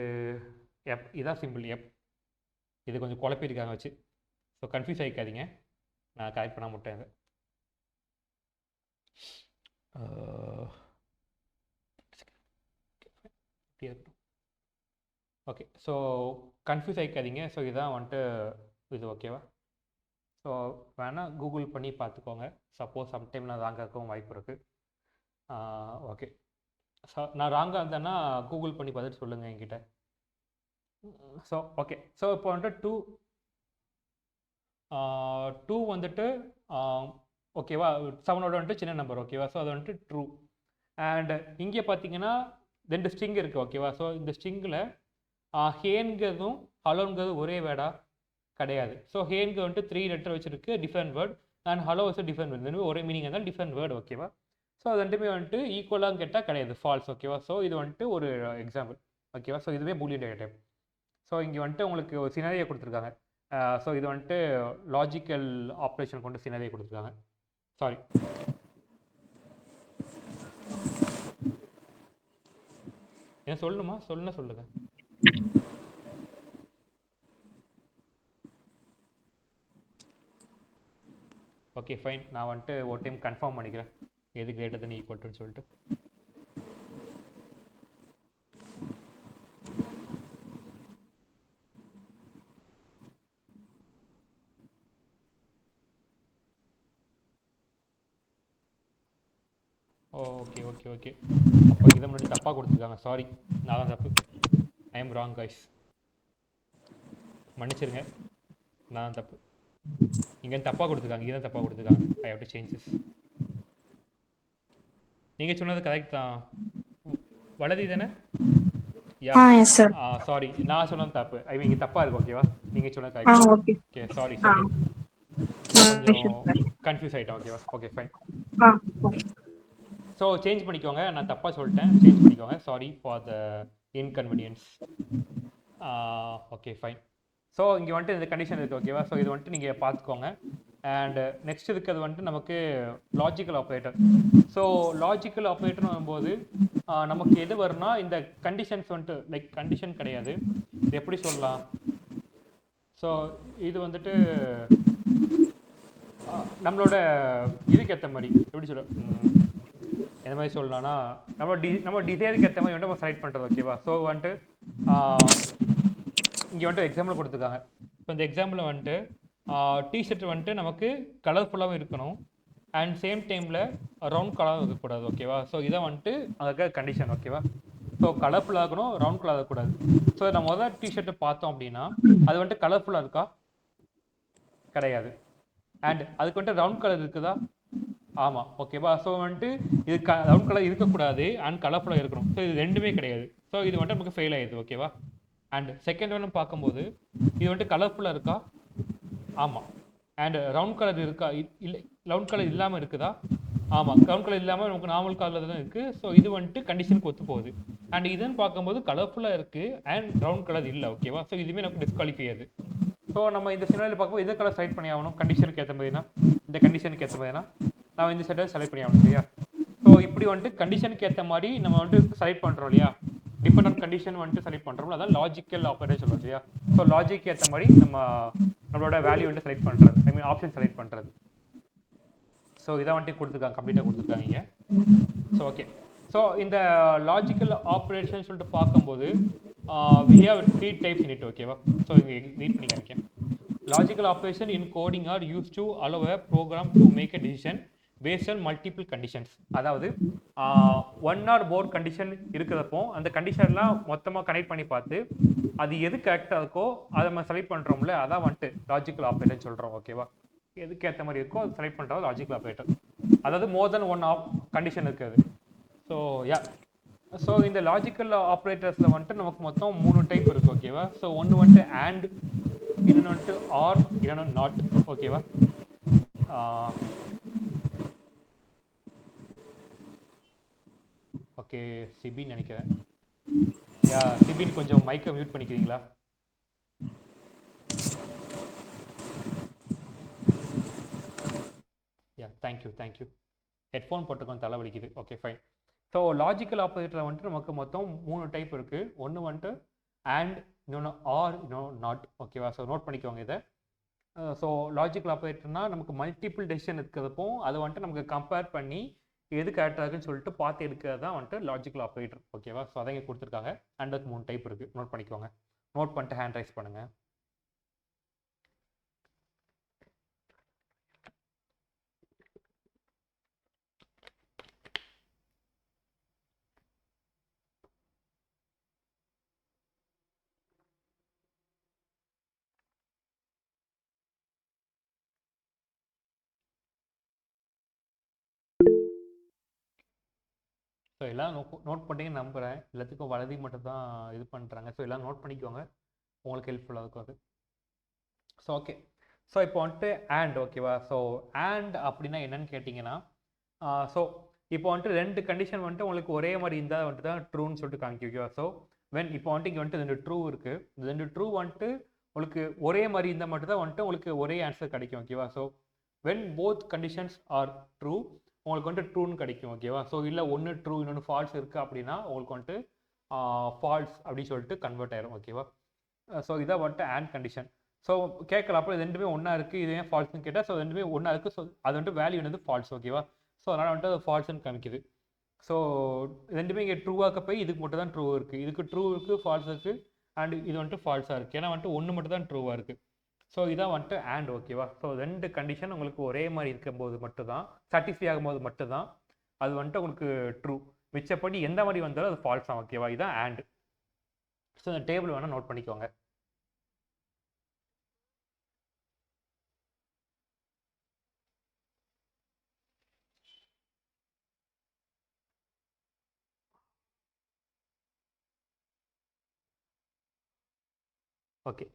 எப், இதான் சிம்பிள் எப். இது கொஞ்சம் குழப்பியிருக்காங்க வச்சு. ஸோ கன்ஃபியூஸ் ஆகிக்காதீங்க, நான் கரெக்ட் பண்ண மாட்டேன் இதை. ஓகே, ஸோ கன்ஃபியூஸ் ஆகிக்காதீங்க. ஸோ இதுதான் வந்துட்டு இது. ஓகேவா? ஸோ வேணால் கூகுள் பண்ணி பார்த்துக்கோங்க. சப்போஸ் சம்டைம் நான் ராங்காக இருக்கவும் வாய்ப்பு இருக்குது. ஓகே, ஸோ நான் ராங்காக இருந்தேன்னா கூகுள் பண்ணி பார்த்துட்டு சொல்லுங்கள் என்கிட்ட. ஸோ ஓகே, ஸோ இப்போ வந்துட்டு 2 வந்துட்டு ஓகேவா, 7ஓட வந்துட்டு சின்ன நம்பர். ஓகேவா? ஸோ அது வந்துட்டு ட்ரூ. அண்ட் இங்கே பார்த்தீங்கன்னா 2 ஸ்ட்ரிங் இருக்குது. ஓகேவா? ஸோ இந்த ஸ்ட்ரிங்கில் ஹேன்கிறதும் ஹலோங்கிறது ஒரே வேர்டா கிடையாது. ஸோ ஹேன்கு வந்துட்டு 3 லெட்டர் வச்சுருக்கு, டிஃப்ரெண்ட் வேர்ட். அண்ட் ஹலோ வச்சு டிஃப்ரெண்ட் வேர்ட், ரெண்டுமே ஒரே மீனிங் இருந்தாலும் டிஃப்ரெண்ட் வேர்டு. ஓகேவா? ஸோ அது ரெண்டுமே வந்துட்டு ஈக்குவலாக கேட்டால் கிடையாது, ஃபால்ஸ். ஓகேவா? ஸோ இது வந்துட்டு ஒரு எக்ஸாம்பிள். ஓகேவா? ஸோ இதுவே பூலியன் டேட்டா டைப். ஸோ இங்கே வந்துட்டு உங்களுக்கு ஒரு சினாரியை கொடுத்துருக்காங்க. ஸோ இது வந்துட்டு லாஜிக்கல் ஆப்ரேஷன் கொண்டு சினாரியை கொடுத்துருக்காங்க. சாரி, என்ன சொல்லணுமா? சொல்லுங்க. ஓகே ஃபைன், நான் வந்துட்டு ஒரு டைம் கன்ஃபார்ம் பண்ணிக்கிறேன் எது கிரேட்டர் தென் ஈக்குவல் டுன்னு சொல்லிட்டு. ஓகே அப்போ இதை முன்னாடி தப்பாக கொடுத்துருக்காங்க. சாரி, நான் தான் தப்பு. ஐ எம் ராங் கைஸ், மன்னிச்சிருங்க, நான் தான் தப்பு. இங்கே தப்பாக கொடுத்துருக்காங்க, இங்கே தான் தப்பாக கொடுத்துருக்காங்க. I have to change this. நீங்கள் சொன்னது கரெக்ட் தான், வலதி தானே? சாரி, நான் சொன்னது தப்பு. ஐ மீன் இங்கே தப்பாக இருக்கு. ஓகேவா? நீங்கள் சொன்னது கரெக்ட். ஓகே சாரி, கொஞ்சம் கன்ஃபியூஸ் ஆகிட்டேன். ஓகேவா? Okay fine. ஸோ சேஞ்ச் பண்ணிக்கோங்க, நான் தப்பாக சொல்லிட்டேன், சேஞ்ச் பண்ணிக்கோங்க. Sorry for the inconvenience. Okay fine. So இங்கே வந்துட்டு இந்த கண்டிஷன் இருக்குது. ஓகேவா? ஸோ இது வந்துட்டு நீங்கள் பார்த்துக்கோங்க. அண்ட் நெக்ஸ்ட் இருக்கிறது வந்துட்டு நமக்கு லாஜிக்கல் ஆப்ரேட்டர். ஸோ லாஜிக்கல் ஆப்ரேட்டர்னு வரும்போது நமக்கு எது வரும்னா இந்த கண்டிஷன்ஸ் வந்துட்டு லைக் கண்டிஷன் கிடையாது, இது எப்படி சொல்லலாம்? ஸோ இது வந்துட்டு நம்மளோட இதுக்கு ஏற்ற மாதிரி எப்படி சொல்ல, எந்த மாதிரி சொல்லலாம்னா நம்ம டிசைருக்கு ஏற்ற மாதிரி வந்துட்டு நம்ம செலக்ட் பண்ணுறது. ஓகேவா? ஸோ வந்துட்டு இங்கே வந்துட்டு எக்ஸாம்பிள் கொடுத்துருக்காங்க. ஸோ இந்த எக்ஸாம்பிள் வந்துட்டு டிஷர்ட் வந்துட்டு நமக்கு கலர்ஃபுல்லாகவும் இருக்கணும் அண்ட் சேம் டைமில் ரவுண்ட் கலராக இருக்கக்கூடாது. ஓகேவா? ஸோ இதை வந்துட்டு அதுக்கு கண்டிஷன். ஓகேவா? ஸோ கலர்ஃபுல்லாக இருக்கணும், ரவுண்ட் கலராக இருக்கக்கூடாது. ஸோ நம்ம முதல் டிஷர்ட்டை பார்த்தோம் அப்படின்னா அது வந்துட்டு கலர்ஃபுல்லாக இருக்கா? கிடையாது. அண்ட் அதுக்கு வந்துட்டு ரவுண்ட் கலர் இருக்குதா? ஆமாம். ஓகேவா? ஸோ வந்துட்டு இது ரவுண்ட் கலர் இருக்கக்கூடாது அண்ட் கலர்ஃபுல்லாக இருக்கணும். ஸோ இது ரெண்டுமே கிடையாது. ஸோ இது வந்துட்டு நமக்கு ஃபெயில் ஆயிடுது. ஓகேவா? அண்ட் செகண்ட் ஒன்று பார்க்கும்போது இது வந்துட்டு கலர்ஃபுல்லாக இருக்கா? ஆமாம். அண்ட் ரவுண்ட் கலர் இருக்கா? இல்லை, ரவுண்ட் கலர் இல்லாமல் இருக்குதா? ஆமாம், ரவுண்ட் கலர் இல்லாமல் நமக்கு நார்மல் கலர் தான் இருக்குது. ஸோ இது வந்துட்டு கண்டிஷனுக்கு ஒத்து போகுது. அண்ட் இதுன்னு பார்க்கும்போது கலர்ஃபுல்லாக இருக்குது அண்ட் ரவுண்ட் கலர் இல்லை. ஓகேவா? ஸோ இதுவுமே நமக்கு டிஸ்குவாலிஃபை ஆகுது. ஸோ நம்ம இந்த சினாரியில் பார்க்கும்போது எது கலர் செலக்ட் பண்ணி ஆகணும்? கண்டிஷனுக்கு ஏற்ற மாதிரினா, இந்த கண்டிஷனுக்கு ஏற்ற மாதிரினா நான் இந்த செட்டை செலக்ட் பண்ணி ஆகணும் இல்லையா? ஸோ இப்படி வந்துட்டு கண்டிஷனுக்கு ஏற்ற மாதிரி நம்ம வந்துட்டு செலக்ட் பண்ணுறோம் இல்லையா? டிபெண்ட் கண்டிஷன் வந்துட்டு செலக்ட் பண்ணுறோம், அதான் லாஜிக்கல் ஆப்ரேட்டர் சொல்லுவோம் இல்லையா? ஸோ லாஜிக் ஏற்ற மாதிரி நம்மளோட வேல்யூ வந்துட்டு செலக்ட் பண்ணுறது, ஐ மீன் ஆப்ஷன் செலக்ட் பண்ணுறது. ஸோ இதை வந்துட்டு கொடுத்துருக்காங்க, கம்ப்ளீட்டாக கொடுத்துருக்காங்க. ஸோ ஓகே, ஸோ இந்த லாஜிக்கல் ஆப்ரேஷன் சொல்லிட்டு பார்க்கும்போது we have 3 types in it. ஓகேவா? ஸோ இங்கே ரீட் பண்ணி காமிக்கேன். Logical operation in coding are use to allow a program to make a decision based on multiple conditions. அதாவது ஒன் ஆர் மோர் கண்டிஷன் இருக்கிறப்போ அந்த கண்டிஷன்லாம் மொத்தமாக கனெக்ட் பண்ணி பார்த்து அது எது கரெக்டாக இருக்கோ அதை நம்ம செலக்ட் பண்ணுறோம்ல, அதான் வந்துட்டு லாஜிக்கல் ஆப்ரேஷன் சொல்கிறோம். ஓகேவா? எதுக்கு ஏற்ற மாதிரி இருக்கோ அது செலக்ட் பண்ணுறது லாஜிக்கல் ஆப்ரேட்டர். அதாவது மோர் தென் ஒன் கண்டிஷன் இருக்குது. ஸோ யா, ஸோ இந்த லாஜிக்கல் ஆப்ரேட்டர்ஸில் வந்துட்டு நமக்கு மொத்தம் 3 டைப் இருக்குது ஓகேவா. ஸோ ஒன்று வந்துட்டு அண்ட், இன்னொன்று வந்துட்டு ஆர், இன்னொன்று நாட் ஓகேவா. ஓகே சிபின்னு நினைக்கிறேன். யா சிபின் கொஞ்சம் மைக்கை மியூட் பண்ணிக்கிறீங்களா? Yeah thank you. ஹெட்ஃபோன் போட்டுக்கோங்க, தலை வலிக்குது. Okay fine. ஸோ லாஜிக்கல் ஆப்போசிட்டில் வந்துட்டு நமக்கு மொத்தம் 3 டைப் இருக்குது. ஒன்று வந்துட்டு அண்ட், இன்னொன்று ஆர், இன்னொன்று நாட் ஓகேவா. ஸோ நோட் பண்ணிக்கோங்க இதை. ஸோ லாஜிக்கல் ஆப்பரேட்டர்னா நமக்கு மல்டிபிள் டெசிஷன் இருக்கிறப்போ அதை வந்துட்டு நமக்கு கம்பேர் பண்ணி எது கரெக்டாக இருக்குன்னு சொல்லிட்டு பார்த்து எடுக்கிறது தான் வந்துட்டு லாஜிக்கல் ஆப்பரேட்டர் ஓகேவா. ஸோ அதை இங்கே கொடுத்துருக்காங்க. அண்ட் அதுக்கு 3 டைப் இருக்குது, நோட் பண்ணிக்கோங்க. நோட் பண்ணிட்டு ஹேண்ட் ரைஸ் பண்ணுங்கள். ஸோ எல்லாம் நோட் பண்ணிங்கன்னு நம்புகிறேன். எல்லாத்துக்கும் வலதி மட்டும் தான் இது பண்ணுறாங்க. ஸோ எல்லாம் நோட் பண்ணிக்கோங்க, உங்களுக்கு ஹெல்ப்ஃபுல்லாக இருக்கும் அது. ஸோ ஓகே, ஸோ இப்போ வந்துட்டு அண்ட் ஓகேவா. ஸோ அண்ட் அப்படின்னா என்னன்னு கேட்டிங்கன்னா, ஸோ இப்போ வந்துட்டு 2 கண்டிஷன் வந்துட்டு உங்களுக்கு ஒரே மாதிரி இருந்தால் வந்துட்டு தான் ட்ரூன்னு சொல்லிட்டு காமிக்கும் ஓகேவா. ஸோ இப்போ வந்துட்டு இங்கே வந்துட்டு 2 ட்ரூ இருக்குது. 2 ட்ரூ வந்துட்டு உங்களுக்கு ஒரே மாதிரி இருந்தால் மட்டும் தான் வந்துட்டு உங்களுக்கு ஒரே ஆன்சர் கிடைக்கும் ஓகேவா. So when both conditions are true உங்களுக்கு வந்துட்டு ட்ரூன்னு கிடைக்கும் ஓகேவா. ஸோ இல்லை ஒன்று ட்ரூ இன்னொன்று ஃபால்ஸ் இருக்குது அப்படின்னா உங்களுக்கு வந்துட்டு ஃபால்ஸ் அப்படின்னு சொல்லிட்டு கன்வெர்ட் ஆயிரும் ஓகேவா. ஸோ இதான் வந்துட்டு அண்ட் கண்டிஷன். ஸோ கேட்கலாம், அப்போ ரெண்டுமே ஒன்றா இருக்குது, இது ஏன் ஃபால்ஸ்னு கேட்டால், ஸோ ரெண்டுமே ஒன்றா இருக்குது, ஸோ அது வந்துட்டு வேல்யூ வந்து ஃபால்ஸ் ஓகேவா. ஸோ அதனால் வந்துட்டு அது ஃபால்ஸ்ன்னு காமிக்குது. ஸோ ரெண்டுமே இங்கே ட்ரூவாக்க போய் இதுக்கு மட்டும் தான் ட்ரூ இருக்குது, இதுக்கு ட்ரூ இருக்குது, ஃபால்ஸ் இருக்குது, அண்ட் இது வந்துட்டு ஃபால்ஸாக இருக்குது. ஏன்னா வந்துட்டு ஒன்று மட்டும் தான் ட்ரூவாக இருக்குது. ஸோ இதான் வந்துட்டு அண்ட் ஓகேவா. ஸோ 2 கண்டிஷன் உங்களுக்கு ஒரே மாதிரி இருக்கும்போது மட்டும்தான், சாட்டிஸ்ஃபை ஆகும்போது மட்டும்தான் அது வந்துட்டு உங்களுக்கு ட்ரூ. மிச்சப்படி எந்த மாதிரி வந்தாலும் அது ஃபால்ஸ் தான் ஓகேவா. இதுதான் அண்ட். ஸோ இந்த டேபிள் வேணால் நோட் பண்ணிக்கோங்க. ஓகே,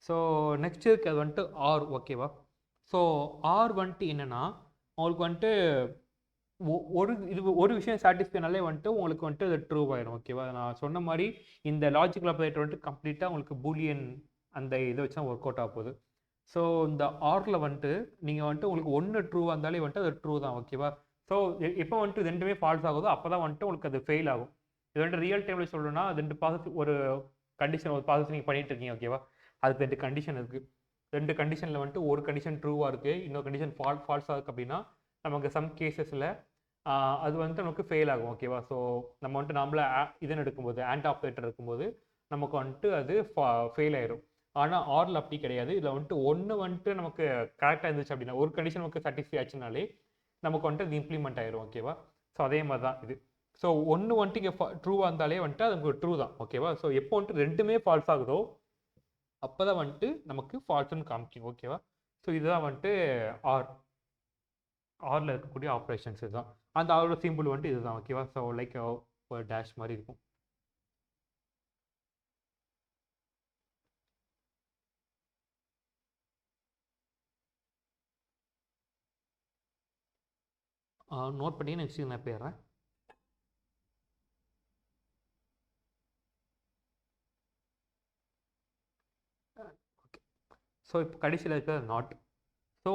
ஸோ நெக்ஸ்ட் இருக்கு அது வந்துட்டு ஆர் ஓகேவா. ஸோ ஆர் வந்துட்டு என்னென்னா உங்களுக்கு வந்துட்டு ஒரு விஷயம் சாட்டிஸ்ஃபைனாலே வந்துட்டு உங்களுக்கு வந்துட்டு அது ட்ரூ ஆயிரும் ஓகேவா. நான் சொன்ன மாதிரி இந்த லாஜிக்கல் ஆப்பரேட்டர் வந்துட்டு கம்ப்ளீட்டாக உங்களுக்கு பூலியன் அந்த இதை வச்சு தான் ஒர்க் அவுட் ஆக போகுது. ஸோ இந்த ஆரில் வந்துட்டு நீங்கள் வந்துட்டு உங்களுக்கு ஒன்று ட்ரூவாக இருந்தாலே வந்துட்டு அது ட்ரூ தான் ஓகேவா. ஸோ எப்போ வந்துட்டு ரெண்டுமே ஃபால்ஸ் ஆகுதோ அப்போ தான் வந்துட்டு உங்களுக்கு அது ஃபெயில் ஆகும். இது வந்துட்டு ரியல் டைமில் சொல்லணும்னா 2 ப்ராசஸ், ஒரு கண்டிஷன் ஒரு ப்ராசஸ் நீங்கள் பண்ணிட்டு இருக்கீங்க ஓகேவா. அதுக்கு 2 கண்டிஷன் இருக்குது. 2 கண்டிஷனில் வந்துட்டு ஒரு கண்டிஷன் ட்ரூவாக இருக்குது, இன்னொரு கண்டிஷன் ஃபால்ஸாக இருக்குது அப்படின்னா நமக்கு சம் கேசஸில் அது வந்துட்டு நமக்கு ஃபெயில் ஆகும் ஓகேவா. ஸோ நம்ம வந்துட்டு நம்மளாக இதன் எடுக்கும்போது ஆண்ட் ஆப்ரேட்டர் இருக்கும்போது நமக்கு வந்துட்டு அது ஃபெயில் ஆயிரும். ஆனால் ஆரில் அப்படி கிடையாது. இதில் வந்துட்டு ஒன்று வந்துட்டு நமக்கு கரெக்டாக இருந்துச்சு அப்படின்னா, ஒரு கண்டிஷன் நமக்கு சாட்டிஸ்ஃபை ஆச்சுனாலே நமக்கு வந்துட்டு அது இம்ப்ளிமெண்ட் ஆயிரும் ஓகேவா. ஸோ அதே மாதிரி தான் இது. ஸோ ஒன்று வந்துட்டு இங்கே ட்ரூவாக இருந்தாலே வந்துட்டு அது நமக்கு ட்ரூ தான் ஓகேவா. ஸோ எப்போ வந்துட்டு ரெண்டுமே ஃபால்ஸ் ஆகுதோ அப்போ தான் வந்துட்டு நமக்கு ஃபால்ஸ்ன்னு காமிக்கும் ஓகேவா. ஸோ இதுதான் வந்துட்டு ஆரில் இருக்கக்கூடிய ஆப்ரேஷன்ஸ் இதுதான். அந்த ஆரோட சிம்பிள் வந்துட்டு இதுதான் ஓகேவா. ஸோ லைக் ஒரு டேஷ் மாதிரி இருக்கும். நோட் பண்ணி நெக்ஸ்ட் நான் போயிடுறேன். ஓகே, ஸோ இப்போ கடைசியில் இருக்கிறது நாட். ஸோ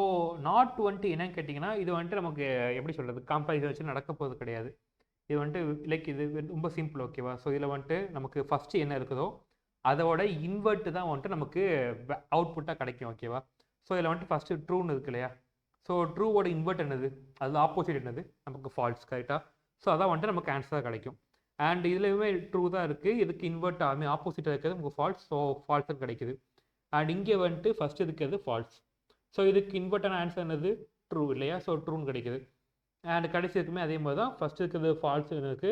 நாட் வந்துட்டு என்னன்னு கேட்டிங்கன்னா, இது வந்துட்டு நமக்கு எப்படி சொல்கிறது, கம்பேரிசன் வச்சு நடக்க போகிறது கிடையாது. இது வந்துட்டு லைக் இது ரொம்ப சிம்பிள் ஓகேவா. ஸோ இதில் வந்துட்டு நமக்கு ஃபஸ்ட்டு என்ன இருக்குதோ அதோட இன்வெர்ட்டு தான் வந்துட்டு நமக்கு அவுட்புட்டாக கிடைக்கும் ஓகேவா. ஸோ இதில் வந்துட்டு ஃபஸ்ட்டு ட்ரூன்னு இருக்கு இல்லையா. ஸோ ட்ரூவோட இன்வெர்ட் என்னது, அதில் ஆப்போசிட் என்னது, நமக்கு ஃபால்ஸ் கரெக்டாக. ஸோ அதான் வந்துட்டு நமக்கு ஆன்சராக கிடைக்கும். அண்ட் இதுலையுமே ட்ரூ தான் இருக்குது, இதுக்கு இன்வெர்ட் ஆகுமே ஆப்போசிட்டாக இருக்கிறது நமக்கு ஃபால்ஸ். ஸோ ஃபால்ஸும் கிடைக்குது. அண்ட் இங்கே வந்துட்டு ஃபஸ்ட்டு இருக்கிறது ஃபால்ஸ். ஸோ இதுக்கு இன்வெர்ட்டான ஆன்சர் என்னது, ட்ரூ இல்லையா. ஸோ ட்ரூன்னு கிடைக்குது. அண்ட் கடைசி இருக்குமே அதே மாதிரி தான், ஃபஸ்ட்டு இருக்கிறது ஃபால்ஸ் இருக்குது,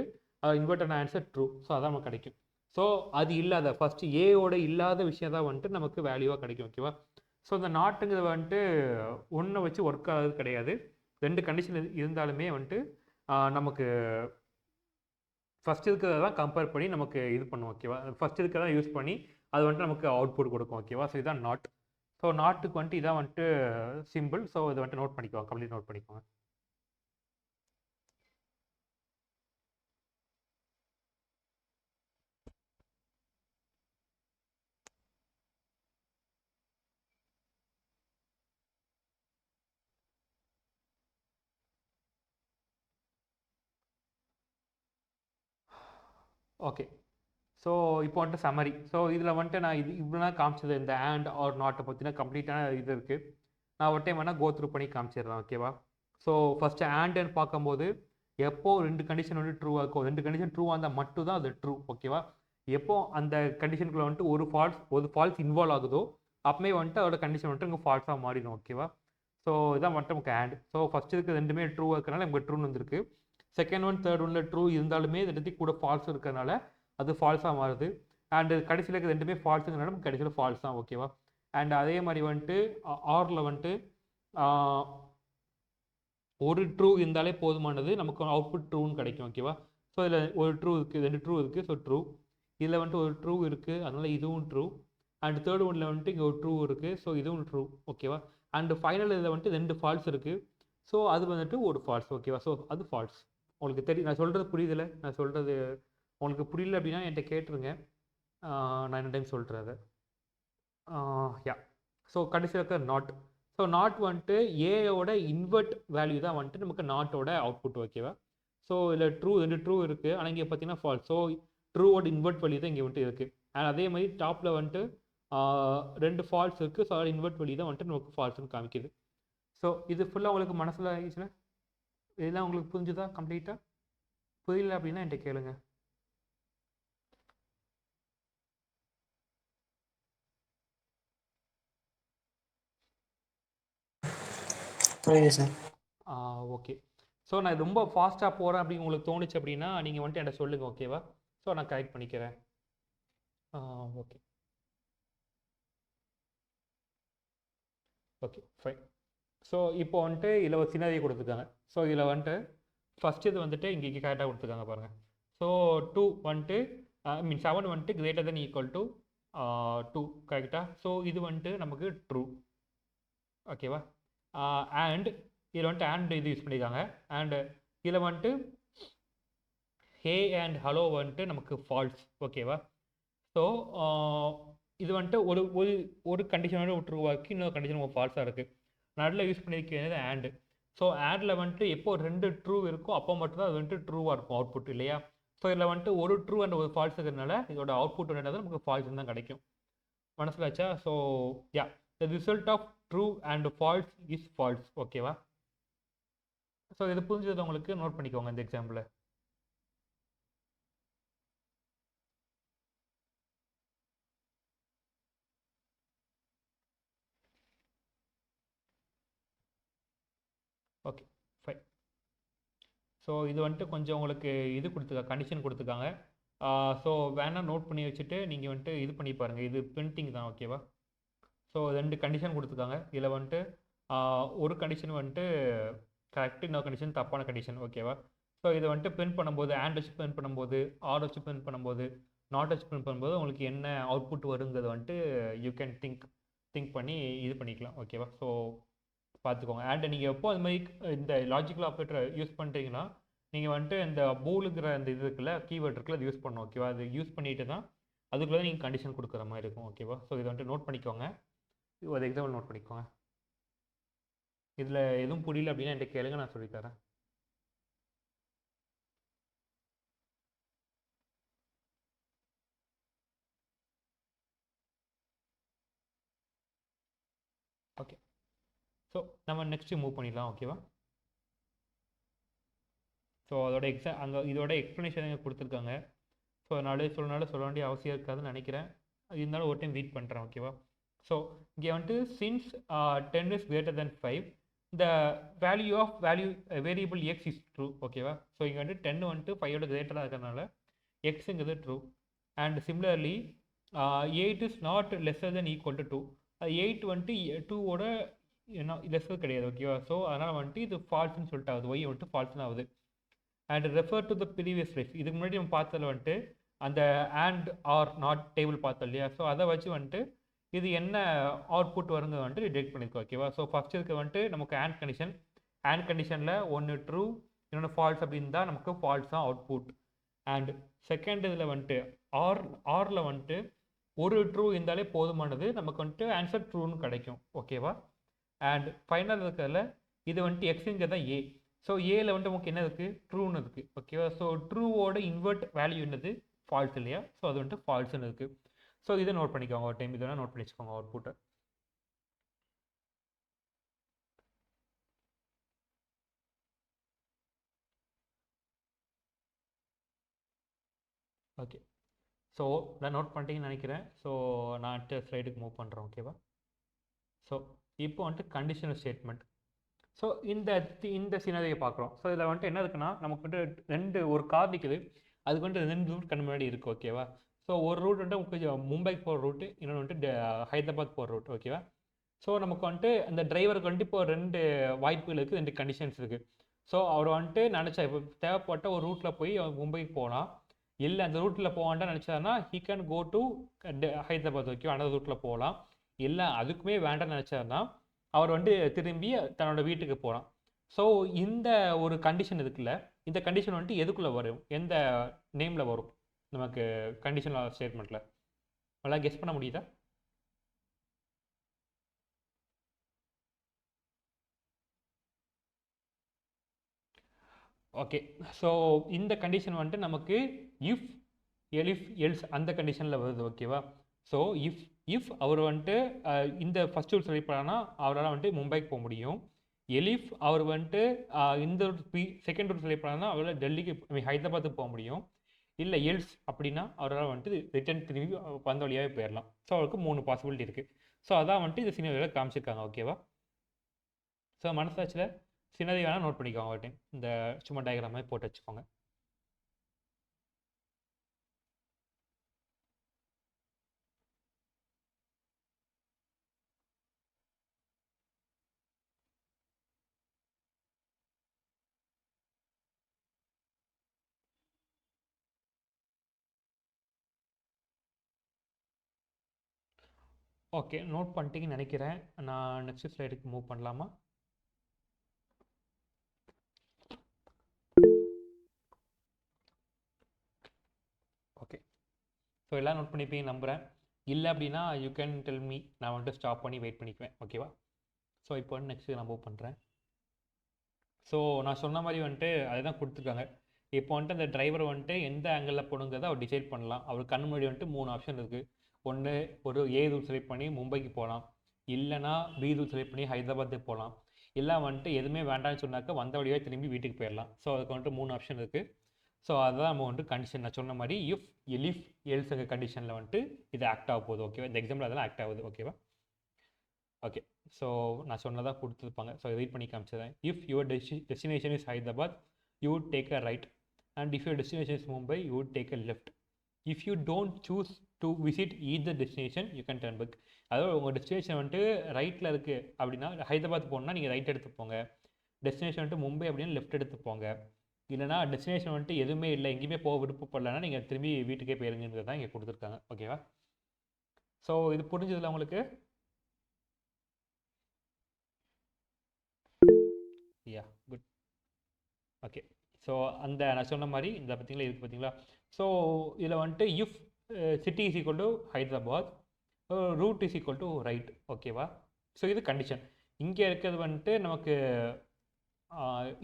இன்வெர்ட்டான ஆன்சர் ட்ரூ. ஸோ அதான் நமக்கு கிடைக்கும். ஸோ அது இல்லாத ஃபஸ்ட்டு ஏயோட இல்லாத விஷயம் தான் வந்துட்டு நமக்கு வேல்யூவாக கிடைக்கும் ஓகேவா. ஸோ இந்த நாட்டுங்கிறது வந்துட்டு ஒன்றை வச்சு ஒர்க் ஆகுது கிடையாது. 2 கண்டிஷன் இருந்தாலுமே வந்துட்டு நமக்கு ஃபஸ்ட் இருக்கிறத தான் கம்பேர் பண்ணி நமக்கு இது பண்ணும் ஓகேவா. ஃபஸ்ட் இருக்கிறத யூஸ் பண்ணி அது வந்துட்டு நமக்கு அவுட்புட் கொடுக்கும் ஓகேவா. ஸோ இதுதான் நாட். ஸோ நாட்டுக்கு வந்துட்டு இதான் வந்துட்டு சிம்பிள். ஸோ இதை வந்துட்டு நோட் பண்ணிக்குவாங்க, கம்ப்ளீட் நோட் பண்ணிக்குவாங்க. ஓகே. ஸோ இப்போ வந்துட்டு சம்மரி. ஸோ இதில் வந்துட்டு நான் இது இவ்வளோ காமிச்சது இந்த அண்ட் ஆர் நாட்டை பற்றின கம்ப்ளீட்டான இது இருக்குது. நான் ஒரு டைம் வேணால் கோ த்ரூ பண்ணி காமிச்சிடுறேன் ஓகேவா. ஸோ ஃபஸ்ட்டு அண்ட் பார்க்கும்போது எப்போ 2 கண்டிஷன் வந்து ட்ரூவாக இருக்கும், 2 கண்டிஷன் ட்ரூவாக இருந்தால் மட்டும் தான் அது ட்ரூ ஓகேவா. எப்போ அந்த கண்டிஷனுக்குள்ள வந்துட்டு ஒரு ஃபால்ஸ் இன்வால்வ் ஆகுதோ அப்பமே வந்துட்டு அதோட கண்டிஷன் வந்துட்டு இங்கே ஃபால்ஸாக மாறிடும் ஓகேவா. ஸோ இதான் வந்துட்டு நமக்கு அண்ட். ஸோ ஃபஸ்ட் இதுக்கு ரெண்டுமே ட்ரூவாக இருக்கிறனால நமக்கு ட்ரூன்னு வந்துருக்கு. செகண்ட் ஒன் தேர்ட் ஒன்ல ட்ரூ இருந்தாலுமே ரெண்டுத்துக்கு கூட ஃபால்ஸ் இருக்கிறதுனால அது ஃபால்ஸாக மாறுது. அண்டு கடைசியில் இருக்கிற ரெண்டுமே ஃபால்ஸுங்கிறனால நமக்கு கடைசியில் ஃபால்ஸ் தான் ஓகேவா. அண்ட் அதே மாதிரி வந்துட்டு ஆரில் வந்துட்டு ஒரு ட்ரூ இருந்தாலே போதுமானது, நமக்கு அவுட்புட் ட்ரூன்னு கிடைக்கும் ஓகேவா. ஸோ இதில் ஒரு ட்ரூ இருக்குது, 2 ட்ரூ இருக்குது. So true. இதில் வந்துட்டு ஒரு ட்ரூ இருக்குது, அதனால் இதுவும் ட்ரூ. அண்ட் தேர்ட் ஒன்ல வந்துட்டு இங்கே ஒரு ட்ரூ இருக்குது. ஸோ இதுவும் ட்ரூ ஓகேவா. அண்டு ஃபைனல் இதில் வந்துட்டு 2 ஃபால்ஸ் இருக்குது. ஸோ அது வந்துட்டு ஒரு ஃபால்ஸ் ஓகேவா. ஸோ அது ஃபால்ஸ். உங்களுக்கு தெரியும் நான் சொல்கிறது புரியுதில்ல. நான் சொல்கிறது உங்களுக்கு புரியல அப்படின்னா என்கிட்ட கேட்டுருங்க, நான் என்ன டைம் சொல்கிறேன் அதை. யா. ஸோ கடைசியில் இருக்கிற நாட். ஸோ நாட் வந்துட்டு ஏயோட இன்வெர்ட் வேல்யூ தான் வந்துட்டு நமக்கு நாட்டோட அவுட்புட் ஓகேவா. ஸோ இதில் ட்ரூ 2 ட்ரூ இருக்குது, ஆனால் இங்கே பார்த்தீங்கன்னா ஃபால்ஸ். ஸோ ட்ரூவோட இன்வெர்ட் வேல்யூ தான் இங்கே வந்துட்டு இருக்குது. அண்ட் அதே மாதிரி டாப்பில் வந்துட்டு 2 ஃபால்ஸ் இருக்குது. ஸோ அதோட இன்வெர்ட் வேல்யூ தான் வந்துட்டு நமக்கு ஃபால்ஸ்னு காமிக்குது. ஸோ இது ஃபுல்லாக உங்களுக்கு மனசில் ஆயிடுச்சுன்னா இதெல்லாம் உங்களுக்கு புரிஞ்சுதா கம்ப்ளீட்டாக? புரியல அப்படின்னா என்கிட்ட கேளுங்க. புரியுது சார். ஓகே. ஸோ நான் ரொம்ப ஃபாஸ்ட்டாக போகிறேன் அப்படின்னு உங்களுக்கு தோணுச்சு அப்படின்னா நீங்கள் வந்துட்டு என்கிட்ட சொல்லுங்கள் ஓகேவா. ஸோ நான் கரெக்ட் பண்ணிக்கிறேன். Okay okay fine. ஸோ இப்போ வந்துட்டு இதில் ஒரு சினாரி கொடுத்துருக்காங்க. ஸோ இதில் வந்துட்டு ஃபஸ்ட்டு இது வந்துட்டு இங்கே கரெக்டாக கொடுத்துருக்காங்க பாருங்கள். ஸோ 2 வந்துட்டு மீன் 7 வந்துட்டு கிரேட்டர் தென் ஈக்குவல் டு 2 கரெக்டாக. ஸோ இது வந்துட்டு நமக்கு ட்ரூ ஓகேவா. அண்ட் இதில் வந்துட்டு அண்ட் இது யூஸ் பண்ணியிருக்காங்க. அண்டு இதில் வந்துட்டு ஹே அண்ட் ஹலோ வந்துட்டு நமக்கு ஃபால்ஸ் ஓகேவா. ஸோ இது வந்துட்டு ஒரு ஒரு ஒரு கண்டிஷனோட ட்ரூவாக இருக்குது, இன்னொரு கண்டிஷன் ஃபால்ஸாக இருக்குது. நடுவில் யூஸ் பண்ணியிருக்கிறது ஆண்டு. ஸோ ஆடில் வந்துட்டு எப்போ 2 ட்ரூ இருக்கோ அப்போ மட்டும்தான் அது வந்துட்டு ட்ரூவாக இருக்கும் அவுட்புட் இல்லையா. ஸோ இதில் வந்துட்டு ஒரு ட்ரூ அண்ட் ஒரு ஃபால்ஸ் இருக்கிறதுனால இதோட அவுட்புட் என்னது நமக்கு ஃபால்ஸ் தான் கிடைக்கும். மனசிலாச்சா. So ya, the result of true and false is false ஓகேவா. ஸோ இது புரிஞ்சது உங்களுக்கு நோட் பண்ணிக்கோங்க இந்த எக்ஸாம்பிள். Okay fine. ஸோ இது வந்துட்டு கொஞ்சம் உங்களுக்கு இது கொடுத்துருக்காங்க, கண்டிஷன் கொடுத்துருக்காங்க. ஸோ வேணால் நோட் பண்ணி வச்சுட்டு நீங்கள் வந்துட்டு இது பண்ணி பாருங்கள். இது பிரிண்டிங் தான் ஓகேவா. ஸோ 2 கண்டிஷன் கொடுத்துருக்காங்க. இதில் வந்துட்டு ஒரு கண்டிஷன் வந்துட்டு கரெக்ட், இன்னொரு கண்டிஷன் தப்பான கண்டிஷன் ஓகேவா. ஸோ இதை வந்துட்டு பிரிண்ட் பண்ணும்போது ஆண்ட் வச்சு பிரிண்ட் பண்ணும்போது, ஆர் வச்சு பிரிண்ட் பண்ணும்போது, நாட் வச்சு பிரிண்ட் பண்ணும்போது உங்களுக்கு என்ன அவுட்புட் வருங்கிறது வந்துட்டு யூ கேன் திங்க் பண்ணி இது பண்ணிக்கலாம் ஓகேவா. ஸோ பார்த்துக்கோங்க. அண்ட் நீங்கள் எப்போ அது மாதிரி இந்த லாஜிக்கல் ஆப்ரேட்டரை யூஸ் பண்ணுறீங்கன்னா நீங்கள் வந்துட்டு இந்த பூலுங்கிற அந்த இது இருக்குல்ல, கீவேர்ட் இருக்குல்ல, அது யூஸ் பண்ணணும் ஓகேவா. அது யூஸ் பண்ணிட்டு தான் அதுக்குள்ளே நீங்கள் கண்டிஷன் கொடுக்குற மாதிரி இருக்கும் ஓகேவா. ஸோ இதை வந்துட்டு நோட் பண்ணிக்கோங்க, ஒரு எக்ஸாம்பிள் நோட் பண்ணிக்கோங்க. இதில் எதுவும் புரியல அப்படின்னா என்கிட்ட கேளுங்க, நான் சொல்லித்தரேன். ஓகே. ஸோ நம்ம நெக்ஸ்ட்டு மூவ் பண்ணிடலாம் ஓகேவா. ஸோ அதோட அங்கே இதோட எக்ஸ்ப்ளனேஷன் கொடுத்துருக்காங்க. ஸோ அதனால சொல்ல வேண்டிய அவசியம் இருக்காதுன்னு நினைக்கிறேன். இருந்தாலும் ஒரு டைம் ரீட் பண்ணுறேன் ஓகேவா. ஸோ இங்கே வந்துட்டு since 10 is greater than 5 the value of variable X is true ஓகேவா. ஸோ இங்கே வந்துட்டு 10 வந்துட்டு 5ஓட கிரேட்டராக இருக்கிறதுனால எக்ஸுங்கிறது true. And similarly 8 is not lesser than equal to 2. 8 வந்துட்டு 2ஓட என்ன லெஸ்ஸர் கிடையாது ஓகேவா. ஸோ அதனால் வந்துட்டு இது ஃபால்ஸ்னு சொல்லிட்டு ஆகுது, ஒய் வந்துட்டு ஃபால்ஸ்னு ஆகுது. And refer to the previous life, இதுக்கு முன்னாடி நம்ம பார்த்ததில் வந்துட்டு அந்த அண்ட் ஆர் நாட் டேபிள் பார்த்தோம் இல்லையா. ஸோ அதை வச்சு வந்துட்டு இது என்ன அவுட்புட் வருங்க வந்துட்டு டிடெக்ட் பண்ணியிருக்கோம் ஓகேவா. ஸோ ஃபஸ்ட் இதுக்கு வந்துட்டு நமக்கு அண்ட் கண்டிஷனில் ஒன்று ட்ரூ இன்னொன்று ஃபால்ஸ் அப்படின்னு தான் நமக்கு ஃபால்ஸ் தான் அவுட்புட். அண்ட் செகண்ட் இதில் வந்துட்டு ஆரில் வந்துட்டு ஒரு ட்ரூ இருந்தாலே போதுமானது, நமக்கு வந்துட்டு ஆன்சர் ட்ரூன்னு கிடைக்கும் ஓகேவா. அண்ட் ஃபைனல் இருக்கிறதுல இது வந்துட்டு எக்ஸுங்கிறத ஏ. ஸோ ஏல வந்துட்டு நமக்கு என்ன இருக்குது, ட்ரூன்னு இருக்குது ஓகேவா. ஸோ ட்ரூவோட இன்வெர்ட் வேல்யூ என்னது, ஃபால்ஸ் இல்லையா. ஸோ அது வந்துட்டு ஃபால்ஸ்ன்னு இருக்குது. ஸோ இதை நோட் பண்ணிக்கோங்க ஒரு டைம், இதெல்லாம் நோட் பண்ணி வச்சுக்கோங்க அவுட்புட்டை. ஓகே, ஸோ நான் நோட் பண்ணிட்டீங்கன்னு நினைக்கிறேன். ஸோ நான் அடுத்த ஸ்லைடுக்கு மூவ் பண்ணுறேன் ஓகேவா. ஸோ இப்போ வந்துட்டு கண்டிஷனல் ஸ்டேட்மெண்ட். ஸோ இந்த சினரியை பார்க்குறோம். ஸோ இதில் வந்துட்டு என்ன இருக்குன்னா, நமக்கு வந்துட்டு ஒரு கார் நிற்குது, அதுக்கு வந்துட்டு 2 ரூட் கண் முன்னாடி இருக்குது ஓகேவா. ஸோ ஒரு ரூட் வந்துட்டு மும்பைக்கு போகிற ரூட்டு, இன்னொன்று வந்துட்டு ஹைதராபாத் போகிற ரூட் ஓகேவா. ஸோ நமக்கு வந்துட்டு அந்த டிரைவருக்கு வந்துட்டு இப்போ 2 வாய்ப்புகள் இருக்குது, 2 கண்டிஷன்ஸ் இருக்குது. ஸோ அவர் வந்துட்டு நினச்சா இப்போ தேவைப்பட்ட ஒரு ரூட்டில் போய் அவர் மும்பைக்கு போகலாம், இல்லை அந்த ரூட்டில் போவான்டா நினச்சாருன்னா he can go to Hyderabad ஓகேவா, அந்த ரூட்டில் போகலாம். இல்லை அதுக்குமே வேண்டாம்னு நினச்சாருன்னா அவர் வந்து திரும்பி தன்னோட வீட்டுக்கு போகலாம். ஸோ இந்த ஒரு கண்டிஷன் இருக்குல்ல, இந்த கண்டிஷன் வந்துட்டு எதுக்குள்ளே வரும், எந்த நேமில் வரும் நமக்கு கண்டிஷனல் ஸ்டேட்மெண்ட்டில், நல்லா கெஸ் பண்ண முடியுதா? ஓகே, ஸோ இந்த கண்டிஷன் வந்துட்டு நமக்கு இஃப் எல்ஸ் அந்த கண்டிஷனில் வருது ஓகேவா. ஸோ இஃப் அவர் வந்துட்டு இந்த ஃபஸ்ட் ரூல் செலக்ட் பண்ணான்னா அவரால் வந்துட்டு மும்பைக்கு போக முடியும். எலிஃப் அவர் வந்துட்டு இந்த செகண்ட் ரூல் செலக்ட் பண்ணான்னா அவரால் டெல்லிக்கு ஹைதராபாத்துக்கு போக முடியும். இல்லை எல்ஸ் அப்படின்னா அவரால் வந்துட்டு ரிட்டர்ன் திரும்பி வந்த வழியாகவே போயிடலாம். ஸோ அவருக்கு 3 பாசிபிலிட்டி இருக்குது. ஸோ அதான் வந்துட்டு இந்த சினிமாவில் காமிச்சிருக்காங்க ஓகேவா. ஸோ மனசாட்சியில் சின்னதை வேணால் நோட் பண்ணிக்கோங்க ஒரு டைம், இந்த சும்மா டயக்ராம் மாதிரி போட்டு வச்சுக்கோங்க. ஓகே, நோட் பண்ணிட்டீங்கன்னு நினைக்கிறேன். நான் நெக்ஸ்ட் ஸ்லைடுக்கு மூவ் பண்ணலாமா? ஓகே, ஸோ எல்லாம் நோட் பண்ணிப்பீங்க நம்புகிறேன். இல்லை அப்படின்னா யூ கேன் டெல் மீ, நான் வந்துட்டு ஸ்டாப் பண்ணி வெயிட் பண்ணிக்குவேன் ஓகேவா. ஸோ இப்போ வந்து நெக்ஸ்ட்டு நான் மூவ் பண்ணுறேன். ஸோ நான் சொன்ன மாதிரி வந்துட்டு அதை தான் கொடுத்துருக்காங்க. இப்போ வந்துட்டு அந்த டிரைவர் வந்துட்டு எந்த ஆங்கிளில் போகணுங்கிறத அவர் டிசைட் பண்ணலாம். அவர் கண் முன்னாடி வந்துட்டு 3 ஆப்ஷன் இருக்குது. ஒன்று ஒரு ஏ ரூட் செலக்ட் பண்ணி மும்பைக்கு போகலாம், இல்லைனா பி ரூட் செலக்ட் பண்ணி ஹைதராபாத்துக்கு போகலாம், இல்லை வந்துட்டு எதுவுமே வேண்டாம்னு சொன்னாக்க வந்த வழியாக திரும்பி வீட்டுக்கு போயிடலாம். ஸோ அதுக்கு வந்துட்டு 3 ஆப்ஷன் இருக்குது. ஸோ அதுதான் நம்ம வந்துட்டு கண்டிஷன் நான் சொன்ன மாதிரி இஃப் எல்ஸுங்க கண்டிஷனில் வந்துட்டு இது ஆக்ட் ஆக போகுது ஓகேவா. இந்த எக்ஸாம்பிள் அதெல்லாம் ஆக்ட் ஆகுது ஓகேவா. ஓகே, ஸோ நான் சொன்னதாக கொடுத்துருப்பாங்க. ஸோ ரீட் பண்ணி காமிச்சதேன். If your destination is Hyderabad you would take a right, and if your destination is Mumbai you would take a left. If you don't choose to visit either destination you can turn back. அதாவது உங்கள் டெஸ்டினேஷன் வந்துட்டு ரைட்டில் இருக்குது அப்படின்னா ஹைதராபாத் போகணுன்னா நீங்கள் ரைட் எடுத்து போங்க, டெஸ்டினேஷன் வந்துட்டு மும்பை அப்படின்னு லெஃப்ட் எடுத்து போங்க, இல்லைனா டெஸ்டினேஷன் வந்துட்டு எதுவுமே இல்லை எங்கேயுமே போக விருப்பப்படலைன்னா நீங்கள் திரும்பி வீட்டுக்கே போயிருங்கிறது தான் இங்கே கொடுத்துருக்காங்க ஓகேவா. ஸோ இது புரிஞ்சதில்ல உங்களுக்கு? யா, குட். ஓகே, ஸோ அந்த நான் சொன்ன மாதிரி இந்த பார்த்தீங்களா இருக்குது பார்த்தீங்களா. ஸோ இதில் வந்துட்டு if city is equal to Hyderabad, route is equal to right ஓகேவா. ஸோ இது கண்டிஷன். இங்கே இருக்கிறது வந்துட்டு நமக்கு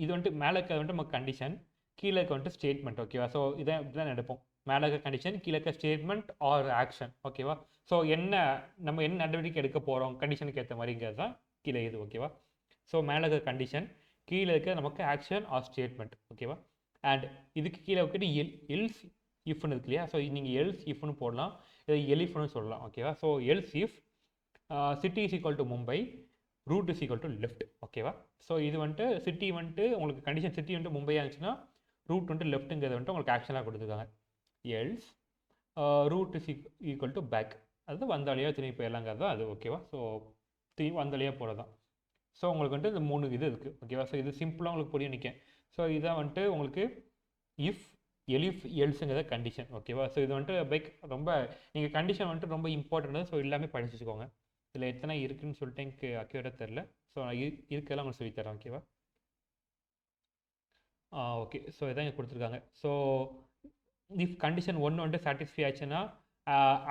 இது வந்துட்டு மேலே இருக்கிறது வந்துட்டு நமக்கு கண்டிஷன், கீழே இருக்க வந்துட்டு ஸ்டேட்மெண்ட் ஓகேவா. ஸோ இதை இப்படி தான் எடுப்போம், மேலே இருக்க கண்டிஷன், கீழே இருக்க ஸ்டேட்மெண்ட் ஆர் ஆக்ஷன் ஓகேவா. ஸோ நம்ம என்ன நடவடிக்கை எடுக்க போகிறோம் கண்டிஷனுக்கு ஏற்ற மாதிரிங்கிறது தான் கீழே இது ஓகேவா. ஸோ மேலே இருக்க கண்டிஷன், கீழே இருக்க நமக்கு ஆக்ஷன் ஆர் ஸ்டேட்மெண்ட் ஓகேவா. அண்ட் இதுக்கு கீழே வந்துட்டு எல்ஸ் இஃப்னு இருக்கு இல்லையா. ஸோ நீங்கள் எல்ஸ் இஃப்னு போடலாம், இது எலிஃப்னு சொல்லலாம் ஓகேவா. So else if city is equal to Mumbai, route is equal to left ஓகேவா. ஸோ இது வந்துட்டு சிட்டி வந்துட்டு உங்களுக்கு கண்டிஷன் சிட்டி வந்துட்டு மும்பையாக இருந்துச்சுன்னா ரூட் வந்துட்டு லெஃப்ட்டுங்கிறது வந்துட்டு உங்களுக்கு ஆக்ஷனாக கொடுத்துருக்காங்க. Else route is equal to back அது வந்த வழியாக திரும்பி போயிடலாங்கிறது தான் அது ஓகேவா. ஸோ திரும்பி வந்த வழியாக போகிறது தான். ஸோ உங்களுக்கு வந்துட்டு இந்த 3 இது இருக்குது ஓகேவா. ஸோ இது சிம்பிளாக உங்களுக்கு புரிய நிற்கும். ஸோ இதான் வந்துட்டு உங்களுக்கு இஃப் எலிஃப் எல்ஸுங்கிற கண்டிஷன் ஓகேவா. ஸோ இது வந்துட்டு பைக் ரொம்ப நீங்கள் கண்டிஷன் வந்துட்டு ரொம்ப இம்பார்ட்டன்ட். ஸோ எல்லாமே படிச்சு வச்சுக்கோங்க. இதில் எத்தனை இருக்குதுன்னு சொல்லிட்டு எனக்கு அக்யூரேட்டாக தெரில. ஸோ நான் இருக்கிறதெல்லாம் உங்களுக்கு சொல்லித்தரேன் ஓகேவா. ஓகே. ஸோ இதான் இங்கே கொடுத்துருக்காங்க. ஸோ இஃப் கண்டிஷன் 1 வந்துட்டு சாட்டிஸ்ஃபை ஆச்சுன்னா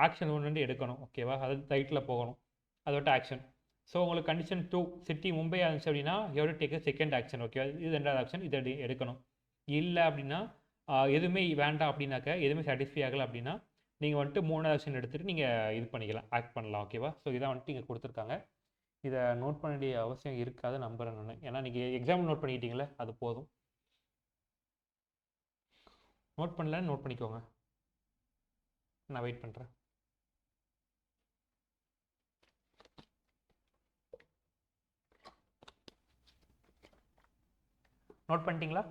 ஆக்ஷன் 1 வந்து எடுக்கணும் ஓகேவா. அது ரைட்டில் போகணும், அதோட ஆக்ஷன். ஸோ உங்களுக்கு கண்டிஷன் 2 சிட்டி மும்பை இருந்துச்சு அப்படின்னா எவ்வளோ டேக் செகண்ட் ஆக்ஷன் ஓகேவா. இது ரெண்டாவது ஆக்ஷன், இதை எடுக்கணும். இல்லை அப்படின்னா எதுவுமே வேண்டாம் அப்படின்னாக்க, எதுவுமே சாட்டிஸ்ஃபை ஆகலை அப்படின்னா நீங்கள் வந்துட்டு 3வது ஆக்ஷன் எடுத்துகிட்டு நீங்கள் இது பண்ணிக்கலாம், ஆக்ட் பண்ணலாம் ஓகேவா. ஸோ இதான் வந்துட்டு இங்கே கொடுத்துருக்காங்க. இதை நோட் பண்ண வேண்டிய அவசியம் இருக்காது நம்புகிறேன் நான். ஏன்னா நீங்கள் எக்ஸாம்பிள் நோட் பண்ணிக்கிட்டீங்களே அது போதும். நோட் பண்ணலன்னு நோட் பண்ணிக்கோங்க, நான் வெயிட் பண்ணுறேன். நோட் பண்ணிட்டீங்களா?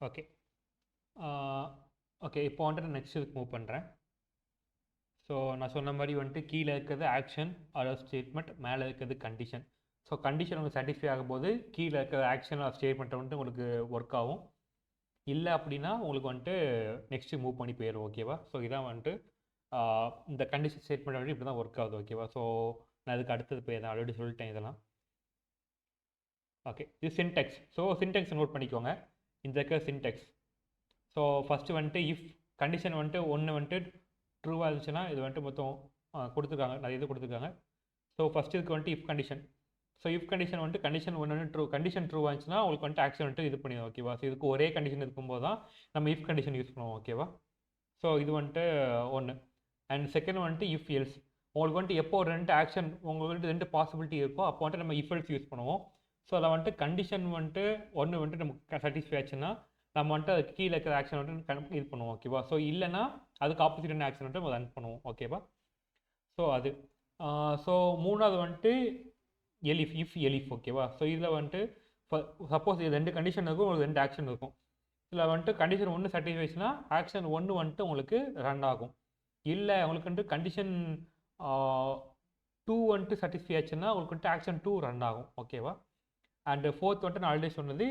ஓகே. ஓகே, இப்போ வந்துட்டு நெக்ஸ்ட் இதுக்கு மூவ் பண்ணுறேன். ஸோ நான் சொன்ன மாதிரி வந்துட்டு கீழே இருக்கிறது ஆக்ஷன் ஆர் ஸ்டேட்மெண்ட், மேலே இருக்கிறது கண்டிஷன். ஸோ கண்டிஷன் உங்களுக்கு சாட்டிஸ்ஃபை ஆகும்போது கீழே இருக்கிற ஆக்ஷன் ஆர் ஸ்டேட்மெண்ட்டை வந்துட்டு உங்களுக்கு ஒர்க் ஆகும். இல்லை அப்படின்னா உங்களுக்கு வந்துட்டு நெக்ஸ்ட்டு மூவ் பண்ணி போயிடும் ஓகேவா. ஸோ இதான் வந்துட்டு இந்த கண்டிஷன் ஸ்டேட்மெண்ட் வந்துட்டு இப்படி தான் ஒர்க் ஆகுது ஓகேவா. ஸோ நான் இதுக்கு அடுத்தது போய் ஆல்ரெடி சொல்லிட்டேன் இதெல்லாம். ஓகே, இது சின்டெக்ஸ். ஸோ சின்டெக்ஸ் நோட் பண்ணிக்கோங்க. இந்த இருக்கிற சின்டெக்ஸ். ஸோ ஃபஸ்ட்டு வந்துட்டு இஃப் கண்டிஷன் வந்துட்டு 1 வந்துட்டு ட்ரூவாக இருந்துச்சுன்னா இது வந்துட்டு மொத்தம் கொடுத்துருக்காங்க, நிறைய இது கொடுத்துருக்காங்க. ஸோ ஃபஸ்ட்டு இதுக்கு வந்துட்டு if condition. So if condition வந்துட்டு கண்டிஷன் 1 வந்து ட்ரூ, கண்டிஷன் ட்ரூவாக இருந்துச்சுன்னா உங்களுக்கு வந்துட்டு ஆக்ஷன் வந்துட்டு இது பண்ணிடும் ஓகேவா. ஸோ இதுக்கு ஒரே கண்டிஷன் இருக்கும்போது தான் நம்ம இஃப் கண்டிஷன் யூஸ் பண்ணுவோம் ஓகேவா. ஸோ இது வந்துட்டு 1. அண்ட் செகண்ட் வந்துட்டு இஃப் எல்ஸ். உங்களுக்கு வந்துட்டு எப்போ 2 ஆக்ஷன் உங்களுக்கு வந்துட்டு 2 பாசிபிலிட்டி இருக்கோ அப்போ வந்துட்டு நம்ம இஃப் எல்ஸ் யூஸ் பண்ணுவோம். ஸோ அதில் வந்துட்டு கண்டிஷன் வந்துட்டு 1 வந்துட்டு நமக்கு சாட்டிஸ்ஃபை ஆச்சுன்னா நம்ம வந்துட்டு அதுக்கு கீழே இருக்கிற ஆக்ஷன் வந்துட்டு இது பண்ணுவோம் ஓகேவா. ஸோ இல்லைனா அதுக்கு ஆப்போசிட்டான ஆக்ஷன் வந்துட்டு நம்ம ரன் பண்ணுவோம் ஓகேவா. ஸோ அது ஸோ 3வது வந்துட்டு எலிஃப், இஃப் எலிஃப் ஓகேவா. ஸோ இதில் வந்துட்டு சப்போஸ் இது 2 கண்டிஷன் இருக்கும், உங்களுக்கு 2 ஆக்ஷன் இருக்கும். இதில் வந்துட்டு கண்டிஷன் 1 சாட்டிஸ்ஃபைஸ்னா ஆக்ஷன் 1 வந்துட்டு உங்களுக்கு ரன் ஆகும். இல்லை உங்களுக்கு வந்துட்டு கண்டிஷன் 2 வந்துட்டு சாட்டிஸ்ஃபை ஆச்சுன்னா உங்களுக்கு வந்துட்டு ஆக்ஷன் 2 ரன் ஆகும் ஓகேவா. அண்டு 4th வந்துட்டு நான் ஆல்ரெடி சொன்னது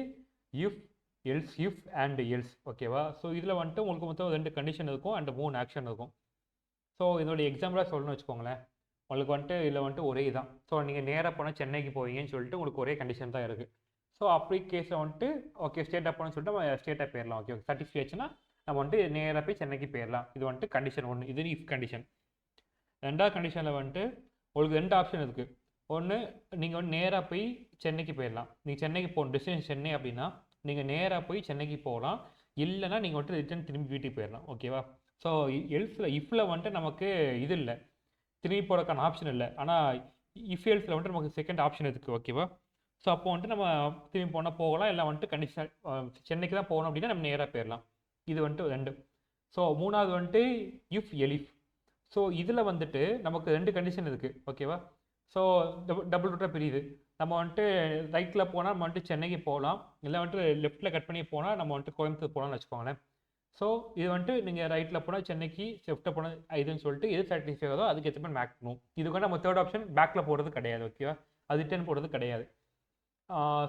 if else, if and else ஓகேவா. ஸோ இதில் வந்துட்டு உங்களுக்கு மொத்தம் 2 கண்டிஷன் இருக்கும் அண்ட் 3 ஆக்ஷன் இருக்கும். ஸோ இதோட எக்ஸாம்பிளாக சொல்லணும்னு வச்சுக்கோங்களேன். உங்களுக்கு வந்துட்டு இதில் வந்துட்டு ஒரே தான். ஸோ நீங்கள் நேராக போனால் சென்னைக்கு போவீங்கன்னு சொல்லிட்டு உங்களுக்கு ஒரே கண்டிஷன் தான் இருக்குது. ஸோ அப்படி கேஸில் வந்துட்டு ஓகே ஸ்டேட்டாக போகணும்னு சொல்லிட்டு நம்ம ஸ்டேட்டாக போயிடலாம் ஓகே. சாட்டிஸ்ஃபை ஆச்சுன்னா நம்ம வந்துட்டு நேராக போய் சென்னைக்கு போயிடலாம். இது வந்துட்டு கண்டிஷன் 1. இது இஃப் கண்டிஷன். 2வது கண்டிஷனில் வந்துட்டு உங்களுக்கு 2 ஆப்ஷன் இருக்குது. ஒன்று நீங்கள் வந்து நேராக போய் சென்னைக்கு போயிடலாம். நீங்கள் சென்னைக்கு போகணும், டெஸ்டினேஷன் சென்னை அப்படின்னா நீங்கள் நேராக போய் சென்னைக்கு போகலாம். இல்லைனா நீங்கள் வந்துட்டு ரிட்டர்ன் திரும்பி வீட்டுக்கு போயிடலாம் ஓகேவா. ஸோ எல்ஸில் இஃப்பில் வந்துட்டு நமக்கு இது இல்லை, திரும்பி போகிறதுக்கான ஆப்ஷன் இல்லை. ஆனால் இஃப் எல்ஸில் வந்துட்டு நமக்கு செகண்ட் ஆப்ஷன் இருக்குது ஓகேவா. ஸோ அப்போ வந்துட்டு நம்ம திரும்பி போனால் போகலாம், இல்லை வந்துட்டு கண்டிஷன் சென்னைக்கு தான் போகணும் அப்படின்னா நம்ம நேராக போயிடலாம். இது வந்துட்டு 2. ஸோ 3வது வந்துட்டு இஃப் எலிஃப். ஸோ இதில் வந்துட்டு நமக்கு 2 கண்டிஷன் இருக்குது ஓகேவா. ஸோ டபுள் ரூட்டாக பிரியுது. நம்ம வந்துட்டு ரைட்டில் போனால் நம்ம வந்துட்டு சென்னைக்கு போகலாம், இல்லை வந்துட்டு லெஃப்ட்டில் கட் பண்ணி போனால் நம்ம வந்துட்டு கோயம்புத்தூர் போகலாம்னு வச்சுக்கோங்களேன். ஸோ இது வந்துட்டு நீங்கள் ரைட்டில் போனால் சென்னைக்கு, லெஃப்ட்டில் போனால் இதுன்னு சொல்லிட்டு எது சாட்டிஸ்ஃபை ஆகுதோ அதுக்கு ஏற்ற மாதிரி மேக் பண்ணுவோம். இதுக்கு நம்ம 3rd ஆப்ஷன் பேக்கில் போடுறது கிடையாது ஓகேவா, அது ரிட்டர்ன் போடுறது கிடையாது.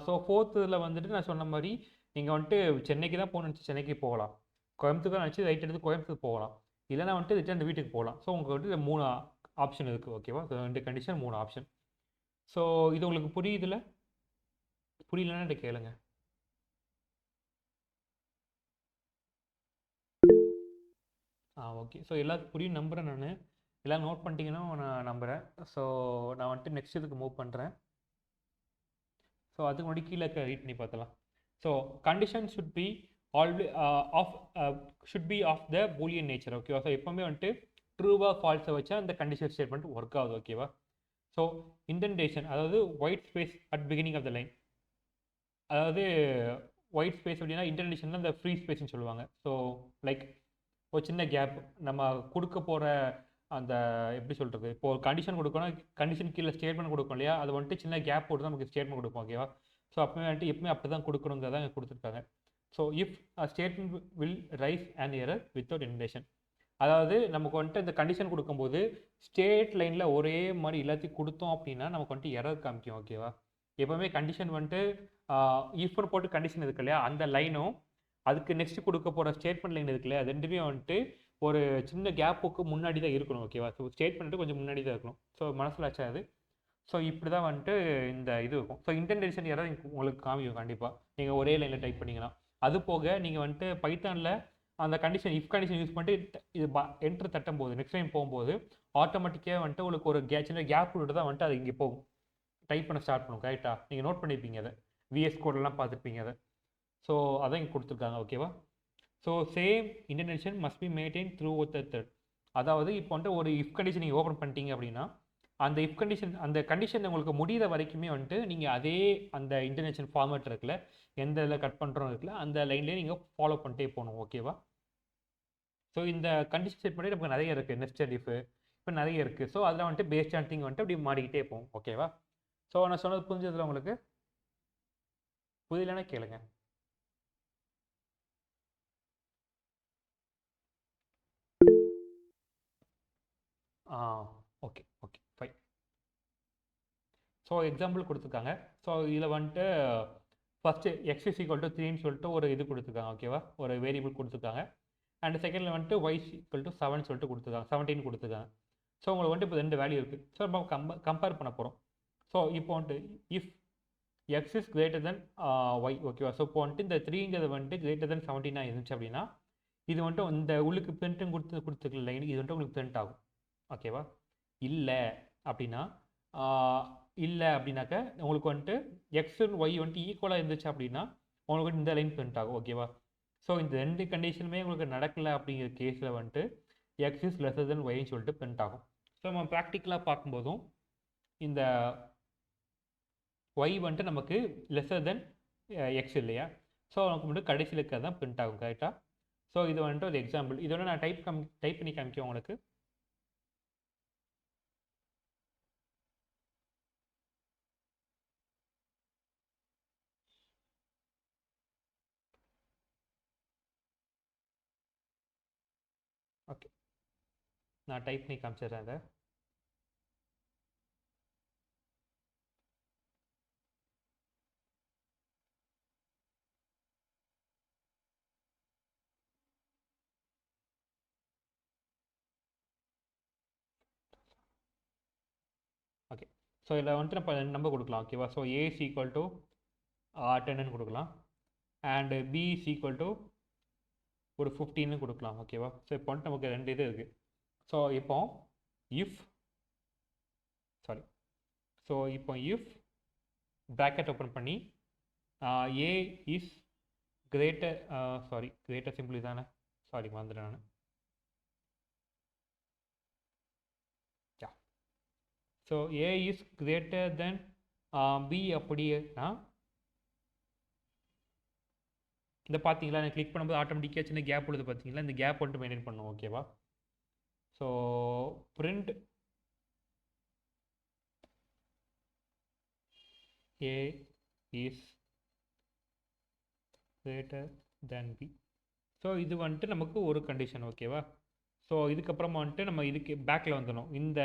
ஸோ 4th இதில் வந்துட்டு நான் சொன்ன மாதிரி நீங்கள் வந்துட்டு சென்னைக்கு தான் போகணும்னு நினச்சி சென்னைக்கு போகலாம், கோயம்புத்தூர் நினச்சி ரைட் எடுத்து கோயம்புத்தூர் போகலாம், இல்லைனா வந்துட்டு ரிட்டர்ன் வீட்டுக்கு போகலாம். ஸோ உங்களுக்கு வந்துட்டு 3 ஆப்ஷன் இருக்குது ஓகேவா. 2 கண்டிஷன் 3 ஆப்ஷன். ஸோ இது உங்களுக்கு புரியுதுல? புரியலன்னா என்கிட்ட கேளுங்க. ஓகே. ஸோ எல்லாத்துக்கும் புரியும் நம்புகிறேன். நான் எல்லாம் நோட் பண்ணிட்டீங்கன்னா நான் நம்புகிறேன். ஸோ நான் வந்துட்டு நெக்ஸ்ட் இதுக்கு மூவ் பண்ணுறேன். ஸோ அதுக்கு முன்னாடி கீழே ரீட் பண்ணி பார்த்தலாம். So condition should be of the Boolean nature ஓகேவா. ஸோ எப்போவுமே வந்துட்டு ட்ரூவாக ஃபால்ஸை வச்சா அந்த கண்டிஷன் ஸ்டேட்மெண்ட் ஒர்க் ஆகுது ஓகேவா. ஸோ ஸோ இன்டென்டேஷன் அதாவது white space at beginning of the line, அதாவது ஒயிட் ஸ்பேஸ் அப்படின்னா இன்டென்டேஷன் இந்த ஃப்ரீ ஸ்பேஸ்னு சொல்லுவாங்க. ஸோ லைக் ஒரு சின்ன கேப் நம்ம கொடுக்க போகிற அந்த எப்படி சொல்கிறது, இப்போ ஒரு கண்டிஷன் கொடுக்கணும், கண்டிஷன் கீழே ஸ்டேட்மெண்ட் கொடுக்கும் இல்லையா, அது வந்துட்டு சின்ன கேப் போட்டு தான் நமக்கு ஸ்டேட்மெண்ட் கொடுப்போம். ஓகேவா? ஸோ அப்போ வந்துட்டு எப்பவுமே அப்படி தான் கொடுக்கணுங்கிறத இங்கே கொடுத்துருக்காங்க. So if statement will rise and error without indentation, அதாவது நமக்கு வந்துட்டு இந்த கண்டிஷன் கொடுக்கும்போது ஸ்டேட் லைனில் ஒரே மாதிரி எல்லாத்தையும் கொடுத்தோம் அப்படின்னா நமக்கு வந்துட்டு எரர் காமிக்கும். ஓகேவா? எப்போவுமே கண்டிஷன் வந்துட்டு இஃப்னு போட்டு கண்டிஷன் இருக்கு இல்லையா, அந்த லைனும் அதுக்கு நெக்ஸ்ட் கொடுக்க போகிற ஸ்டேட்மெண்ட் லைன் இருக்கு இல்லையா, அது ரெண்டுமே வந்துட்டு ஒரு சின்ன கேப்புக்கு முன்னாடி தான் இருக்கணும். ஓகேவா? ஸோ ஸ்டேட்மெண்ட்டு கொஞ்சம் முன்னாடி தான் இருக்கணும். ஸோ மனசில் ஆச்சாது. ஸோ இப்படி தான் வந்துட்டு இந்த இது இருக்கும். ஸோ இன்டென்டேஷன் எரர் உங்களுக்கு காமிக்கும் கண்டிப்பாக நீங்கள் ஒரே லைனில் டைப் பண்ணிங்கன்னா. அது போக நீங்கள் வந்துட்டு பைத்தானில் அந்த கண்டிஷன் இஃப் கண்டிஷன் யூஸ் பண்ணிட்டு இது என்ட்ரு தட்டும் போது நெக்ஸ்ட் டைம் போகும்போது ஆட்டோமேட்டிக்காக வந்துட்டு உங்களுக்கு ஒரு சின்ன கேப் விட்டு தான் வந்துட்டு அது இங்கே போகும், டைப் பண்ண ஸ்டார்ட் பண்ணும். கரெக்டாக நீங்கள் நோட் பண்ணியிருப்பீங்க அதை, விஎஸ் கோடெல்லாம் பார்த்துருப்பீங்க அதை. ஸோ அதான் இங்கே கொடுத்துருக்காங்க. ஓகேவா? So same indentation must be maintain through out the thread. அதாவது இப்போ வந்துட்டு ஒரு இஃப் கண்டிஷன் நீங்கள் ஓப்பன் பண்ணிட்டீங்க அப்படின்னா அந்த இஃப் கண்டிஷன் அந்த கண்டிஷன் உங்களுக்கு முடிகிற வரைக்குமே வந்துட்டு நீங்கள் அதே அந்த இன்டென்டேஷன் ஃபார்மேட் இருக்குல்ல, எந்த இதில் கட் பண்ணுறோம் இருக்குல்ல, அந்த லைன்லேயே நீங்கள் ஃபாலோ பண்ணிட்டே போகணும். ஓகேவா? ஸோ இந்த கண்டிஷன் செட் பண்ணி நமக்கு நிறைய இருக்குது, நெஸ்டட் இஃப் இப்போ நிறைய இருக்குது. ஸோ அதில் வந்துட்டு பேஸ்ட் ஆன் திங் வந்துட்டு அப்படி மாறிக்கிட்டே போகும். ஓகேவா? ஸோ நான் சொன்னது புரிஞ்சதில் உங்களுக்கு புரியலன்னா கேளுங்க. Okay okay fine. So example கொடுத்துருக்காங்க. ஸோ இதில் வந்துட்டு first X is equal to 3ன்னு சொல்லிட்டு ஒரு இது கொடுத்துருக்காங்க. ஓகேவா? ஒரு வேரியபிள் கொடுத்துருக்காங்க. அண்ட் செகண்டில் வந்துட்டு ஒய் ஈக்குவல் டு 7 சொல்லிட்டு கொடுத்துருக்காங்க, 17 கொடுத்துருக்காங்க. ஸோ உங்களுக்கு வந்துட்டு இப்போ 2 வேல்யூ இருக்குது. ஸோ நம்ம கம்பேர் பண்ண போகிறோம். ஸோ இப்போ வந்துட்டு if x is greater than y. ஓகேவா? ஸோ இப்போ வந்துட்டு இந்த 3ங்கிறது வந்துட்டு கிரேட்டர் தென் 17 இருந்துச்சு அப்படின்னா இது வந்துட்டு இந்த உள்ளுக்கு பிரிண்ட்டும் கொடுத்துருக்க லைன் இது வந்துட்டு உங்களுக்கு பிரிண்ட் ஆகும். ஓகேவா? இல்லை அப்படின்னா இல்லைனாக்க உங்களுக்கு வந்துட்டு எக்ஸ் அண்ட் ஒய் வந்துட்டு ஈக்குவலாக இருந்துச்சு அப்படின்னா உங்களுக்கு இந்த லைன் பிரிண்ட் ஆகும். ஓகேவா? ஸோ இந்த 2 கண்டிஷனுமே உங்களுக்கு நடக்கலை அப்படிங்கிற கேஸில் வந்துட்டு எக்ஸ் இஸ் லெஸர் தென் ஒய்ன்னு சொல்லிட்டு பிரிண்ட் ஆகும். ஸோ நம்ம ப்ராக்டிக்கலாக பார்க்கும்போதும் இந்த ஒய் வந்துட்டு நமக்கு லெஸர் தென் எக்ஸ் இல்லையா, ஸோ நமக்கு மட்டும் கடைசியில் இருக்கிறது தான் பிரிண்ட் ஆகும். கரெக்டாக? ஸோ இது வந்துட்டு ஒரு எக்ஸாம்பிள். இதோட நான் டைப் பண்ணி காமிக்கிறேன் உங்களுக்கு. ஓகே, நான் டைப் பண்ணி காமிச்சிடுறேன் அதை. ஓகே, ஸோ இதில் வந்துட்டு நம்ம 2 நம்பர் கொடுக்கலாம். ஓகேவா? So A is equal to 10ன்னு கொடுக்கலாம் and B is equal to ஒரு 15ன்னு கொடுக்கலாம். ஓகேவா? ஸோ இப்போ வந்துட்டு நமக்கு 2 இது இருக்குது. ஸோ இப்போ இஃப் ப்ராக்கெட் ஓப்பன் பண்ணி a is greater greater simple தானே, மறந்துட்டேன் நான். So A is greater than b அப்படின்னா இந்த பார்த்தீங்களா, நான் கிளிக் பண்ணும்போது ஆட்டோமேட்டிக்காக சின்ன கேப் உள்ளது பார்த்தீங்களா, இந்த கேப் வந்துட்டு மெயின்டைன் பண்ணும். ஓகேவா? So print a is greater than b. So இது வந்துட்டு நமக்கு ஒரு கண்டிஷன். ஓகேவா? ஸோ இதுக்கப்புறமா வந்துட்டு நம்ம இதுக்கு பேக்கில் வந்துடணும். இந்த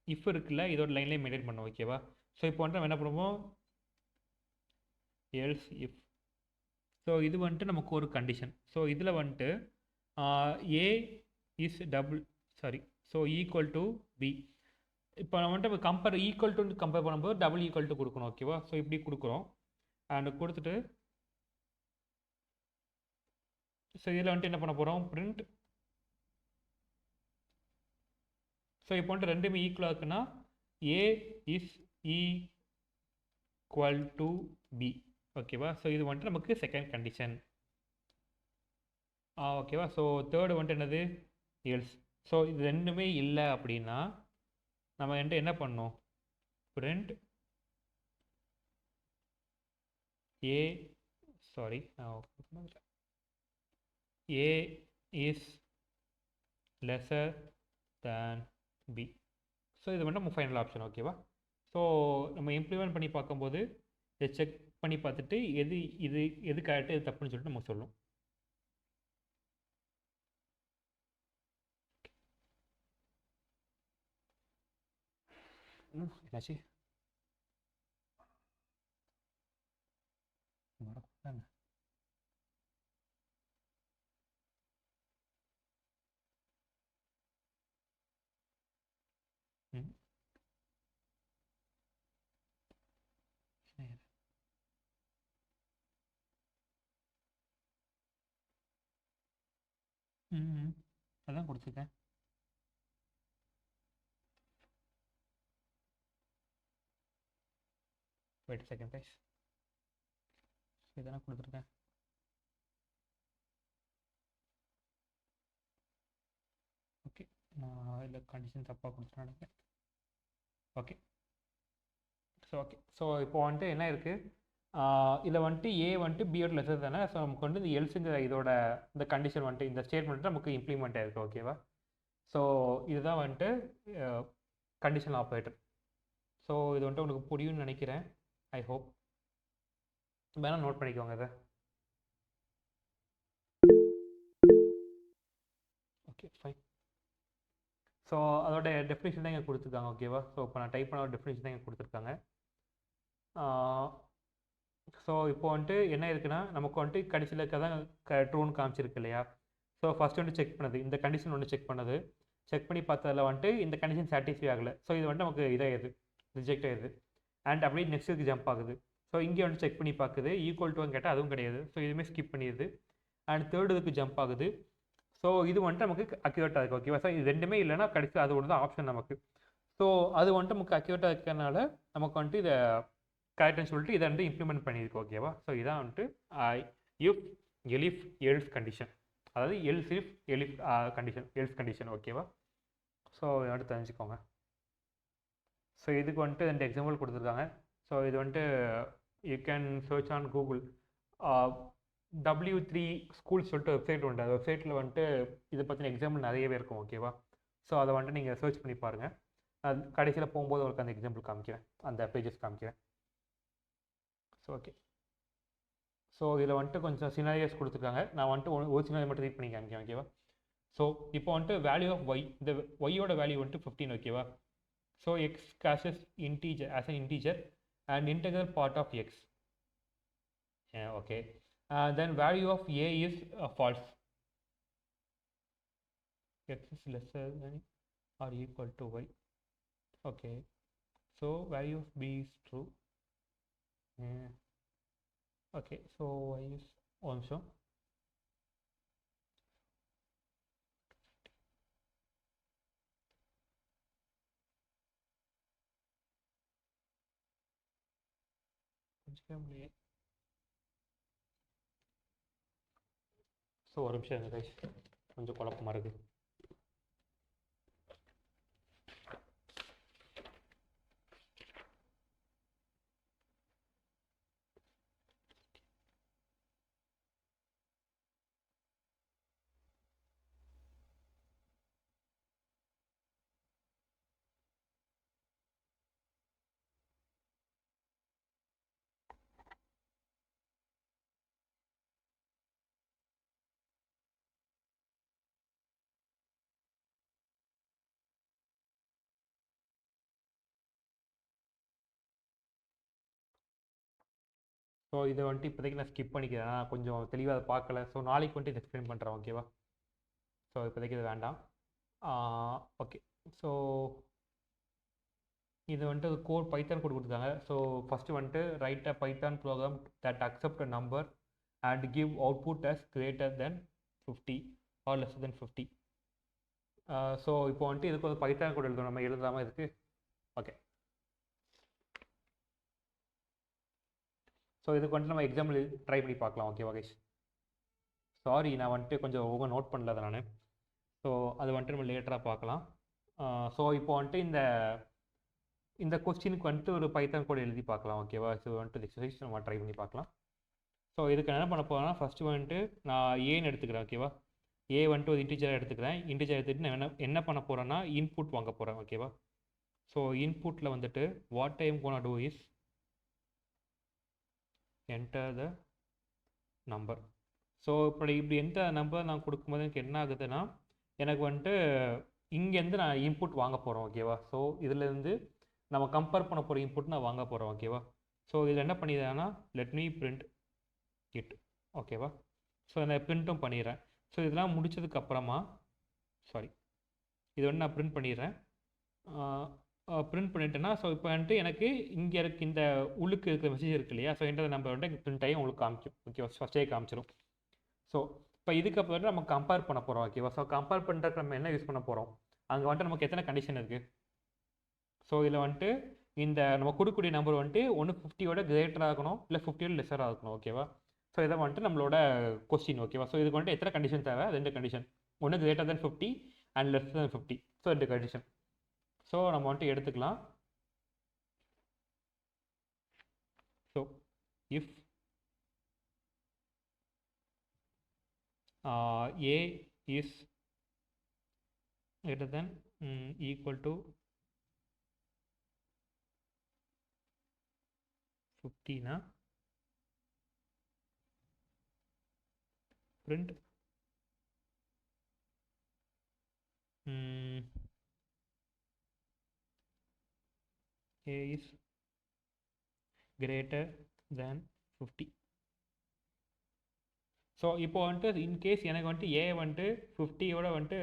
இஃப் இருக்குல்ல, இதோட லைன்லேயே மெயின்டைன் பண்ணோம். ஓகேவா? ஸோ இப்போ வந்துட்டு நம்ம என்ன பண்ணுவோம், எல்ஸ் இஃப். ஸோ இது வந்துட்டு நமக்கு ஒரு கண்டிஷன். ஸோ இதில் வந்துட்டு A is so equal to B. இப்போ நம்ம வந்துட்டு கம்பேர் ஈக்குவல் டு கம்பேர் பண்ணும்போது டபுள் ஈக்குவல் டு கொடுக்கணும். ஓகேவா? ஸோ இப்படி கொடுக்குறோம் அண்ட் கொடுத்துட்டு ஸோ இதில் வந்துட்டு என்ன பண்ண போகிறோம், பிரிண்ட். ஸோ இப்போ வந்துட்டு ரெண்டுமே ஈக்குவலாக இருக்குன்னா ஏ இஸ் ஈக்குவல் டு பி. ஓகேவா? ஸோ இது வந்துட்டு நமக்கு செகண்ட் கண்டிஷன். ஓகேவா? ஸோ தேர்டு வந்துட்டு என்னது, எல்ஸ். ஸோ இது ரெண்டுமே இல்லை அப்படின்னா நம்ம வந்துட்டு என்ன பண்ணணும், print a sorry a is lesser than b. So இது வந்து நம்ம ஃபைனல் ஆப்ஷன் ஓகேவா. ஸோ நம்ம இம்ப்ளிமெண்ட் பண்ணி பார்க்கும்போது இதை செக் பண்ணி பார்த்துட்டு எது இது எது கரெக்டு எது தப்புன்னு சொல்லிட்டு நம்ம சொல்லும். என்னாச்சு மறக்காங்க. ம் ம் அதான் கொடுத்துருக்கேன். வெயிட் செகண்ட் கைஸ், இதெல்லாம் கொடுத்துருக்கேன். ஓகே, நான் இதில் கண்டிஷன் தப்பாக கொடுத்துட்டு நினைக்கிறேன். ஓகே ஸோ இப்போ வந்துட்டு என்ன இருக்குது, இதில் வந்துட்டு ஏ வந்துட்டு பியோட லெசர் தானே. ஸோ நமக்கு வந்து இந்த எல்ஸுங்கிற இதோட இந்த கண்டிஷன் வந்துட்டு இந்த ஸ்டேட்மெண்ட் நமக்கு இம்ப்ளிமெண்ட் ஆயிருக்கு ஓகேவா. ஸோ இதுதான் வந்துட்டு கண்டிஷன் ஆப்ரேட்டர். ஸோ இது வந்துட்டு உங்களுக்கு புரியும்னு நினைக்கிறேன். ஐ ஹோப் வேணால் நோட் பண்ணிக்கோங்க இதை. Okay fine. ஸோ அதோட டெஃபினேஷன் தான் இங்கே கொடுத்துருக்காங்க ஓகேவா. ஸோ இப்போ நான் டைப் பண்ண டெஃபினேஷன் தான் இங்கே கொடுத்துருக்காங்க. ஸோ இப்போ வந்துட்டு என்ன இருக்குன்னா, நமக்கு வந்துட்டு கடைசியில் இருக்க தான் ட்ரூன்னு காமிச்சிருக்கு இல்லையா. ஸோ ஃபஸ்ட்டு வந்துட்டு செக் பண்ணது இந்த கண்டிஷன் ஒன்று செக் பண்ணது, செக் பண்ணி பார்த்ததில் வந்துட்டு இந்த கண்டிஷன் சாட்டிஸ்ஃபை ஆகலை. ஸோ இது வந்துட்டு நமக்கு இதாகிடுது, ரிஜெக்ட் ஆகிடுது. அண்ட் அப்படியே நெக்ஸ்ட்டுக்கு ஜம்ப் ஆகுது. ஸோ இங்கே வந்துட்டு செக் பண்ணி பார்க்குது, ஈக்குவல் டுன்னு கேட்டால் அதுவும் கிடையாது. ஸோ இதுவுமே ஸ்கிப் பண்ணிடுது. அண்ட் தேர்டு இதுக்கு ஜம்ப் ஆகுது. ஸோ இது வந்துட்டு நமக்கு அக்யூரேட்டாக இருக்குது ஓகேவா. ஸோ இது ரெண்டுமே இல்லைன்னா கடைசி அது ஒன்று தான் ஆப்ஷன் நமக்கு. ஸோ அது வந்துட்டு நமக்கு அக்யூரேட்டாக இருக்கிறதுனால நமக்கு வந்துட்டு இதை கரெக்டுன்னு சொல்லிட்டு இதை வந்து இம்ப்ளிமெண்ட் பண்ணியிருக்கு ஓகேவா. ஸோ இதான் வந்துட்டு இஃப் எலிஃப் எல்ஸ் கண்டிஷன், அதாவது else if elif condition, else condition ஓகேவா. ஸோ இதை வந்துட்டு தெரிஞ்சுக்கோங்க. ஸோ இதுக்கு வந்துட்டு ரெண்டு எக்ஸாம்பிள் கொடுத்துருக்காங்க. ஸோ இது வந்துட்டு you can search on Google. W3 schools சொல்லிட்டு வெப்சைட் உண்டு. அந்த வெப்சைட்டில் வந்துட்டு இதை பற்றின எக்ஸாம்பிள் நிறையவே இருக்கும் ஓகேவா. ஸோ அதை வந்துட்டு நீங்கள் சர்ச் பண்ணி பாருங்கள். அது கடைசியில் போகும்போது உங்களுக்கு அந்த எக்ஸாம்பிள் காமிக்கிறேன், அந்த பேஜஸ் காமிக்கிறேன். ஸோ ஓகே, ஸோ இதில் வந்துட்டு கொஞ்சம் சினாரியோஸ் கொடுத்துருக்காங்க. நான் வந்துட்டு ஒரு சினாரியோ மட்டும் ரீட் பண்ணி காமிக்கிறேன் ஓகேவா. ஸோ இப்போ வந்துட்டு வேல்யூ ஆஃப் ஒய், இந்த ஒய்யோட வேல்யூ வந்துட்டு 15 ஓகேவா. So x casts integer as an integer and integral part of x. Okay, then value of a is false. X is lesser than or equal to y. Okay, so value of b is true. Okay, so y is also so ஒரு நிமிஷம் இருங்க கைஸ், கொஞ்சம் குழப்பமாக இருக்குது. ஸோ இதை வந்துட்டு இப்போதைக்கு நான் ஸ்கிப் பண்ணிக்கிறேன், நான் கொஞ்சம் தெளிவாக அதை பார்க்கல. ஸோ நாளைக்கு வந்துட்டு இதை எக்ஸ்பிளைன் பண்ணுறேன் ஓகேவா. ஸோ இப்போதைக்கு இது வேண்டாம். ஓகே, ஸோ இது வந்துட்டு கோட் பைத்தான் கோட் கொடுத்துருக்காங்க. ஸோ ஃபஸ்ட்டு வந்துட்டு write a Python program that accept a number and give output as greater than 50 or less than 50. So இப்போ வந்துட்டு இதுக்கு ஒரு பைத்தான் கோட் எழுதணும், நம்ம எழுதாமல் இதுக்கு. ஓகே, ஸோ இதுக்கு வந்துட்டு நம்ம எக்ஸாம்பிள் ட்ரை பண்ணி பார்க்கலாம் ஓகேவா கைஸ். சாரி, நான் வந்துட்டு கொஞ்சம் ஒவ்வொரு நோட் பண்ணல அதை நான். ஸோ அது வந்துட்டு நம்ம லேட்டராக பார்க்கலாம். ஸோ இப்போ வந்துட்டு இந்த இந்த கொஸ்டினுக்கு வந்துட்டு ஒரு பைத்தான் கோட் எழுதி பார்க்கலாம் ஓகேவா. ஸோ வந்துட்டு எக்ஸசைஸ் நம்ம ட்ரை பண்ணி பார்க்கலாம். ஸோ இதுக்கு என்ன பண்ண போகிறேன்னா ஃபஸ்ட்டு வந்துட்டு நான் ஏன்னு எடுத்துக்கிறேன் ஓகேவா. ஏ வந்துட்டு ஒரு இன்டிஜராக எடுத்துக்கிறேன். இன்டிஜர் எடுத்துகிட்டு நான் என்ன பண்ண போகிறேன்னா இன்புட் வாங்க போகிறேன் ஓகேவா. ஸோ இன்புட்டில் வந்துட்டு what I am gonna do is enter the number. So இப்படி எந்த நம்பர் நான் கொடுக்கும்போது எனக்கு என்ன ஆகுதுன்னா எனக்கு வந்துட்டு இங்கேருந்து நான் இன்புட் வாங்க போகிறோம் ஓகேவா. ஸோ இதுலேருந்து நம்ம கம்பேர் பண்ண போகிற இன்புட் நான் வாங்க போகிறோம் ஓகேவா. ஸோ இதில் என்ன பண்ணிடுறேன்னா லெட் மீ பிரிண்ட் இட் ஓகேவா. ஸோ நான் பிரிண்ட்டும் பண்ணிடுறேன். ஸோ இதெல்லாம் முடிச்சதுக்கப்புறமா இது வந்து நான் பிரிண்ட் பண்ணிடுறேன். பிரிண்ட் பண்ணிட்டேன்னா ஸோ இப்போ வந்துட்டு எனக்கு இங்கே இருக்க இந்த உள்ளுக்கு இருக்கிற மெசேஜ் இருக்கு இல்லையா. ஸோ என்ற நம்பர் வந்துட்டு பிரிண்ட் ஆகி உங்களுக்கு காமிக்கும் ஓகேவா. ஃபஸ்ட்டே காமிச்சிடும். ஸோ இப்போ இதுக்கப்புறம் வந்துட்டு நம்ம கம்பேர் பண்ண போகிறோம் ஓகேவா. ஸோ கம்பேர் பண்ணுறதுக்கு நம்ம என்ன யூஸ் பண்ண போகிறோம், அங்கே வந்துட்டு நமக்கு எத்தனை கண்டிஷன் இருக்குது. ஸோ இதில் வந்துட்டு இந்த நம்ம கொடுக்கக்கூடிய நம்பர் வந்துட்டு ஒன்று 50யோட கிரேட்டராக இருக்கணும், இல்லை 50யோட லெஸராக இருக்கணும் ஓகேவா. ஸோ இதை வந்துட்டு நம்மளோட கொஸ்டின் ஓகேவா. ஸோ இதுக்கு வந்துட்டு எத்தனை கண்டிஷன் தேவை, 2 கண்டிஷன், ஒன்று greater than 50 and less than 50. So 2 condition. So நம்ம வந்துட்டு எடுத்துக்கலாம். So if a is greater than equal to 50 na print a is greater than 50. So இப்போ வந்துட்டு இன்கேஸ் எனக்கு வந்துட்டு ஏ வந்துட்டு 50யோட வந்துட்டு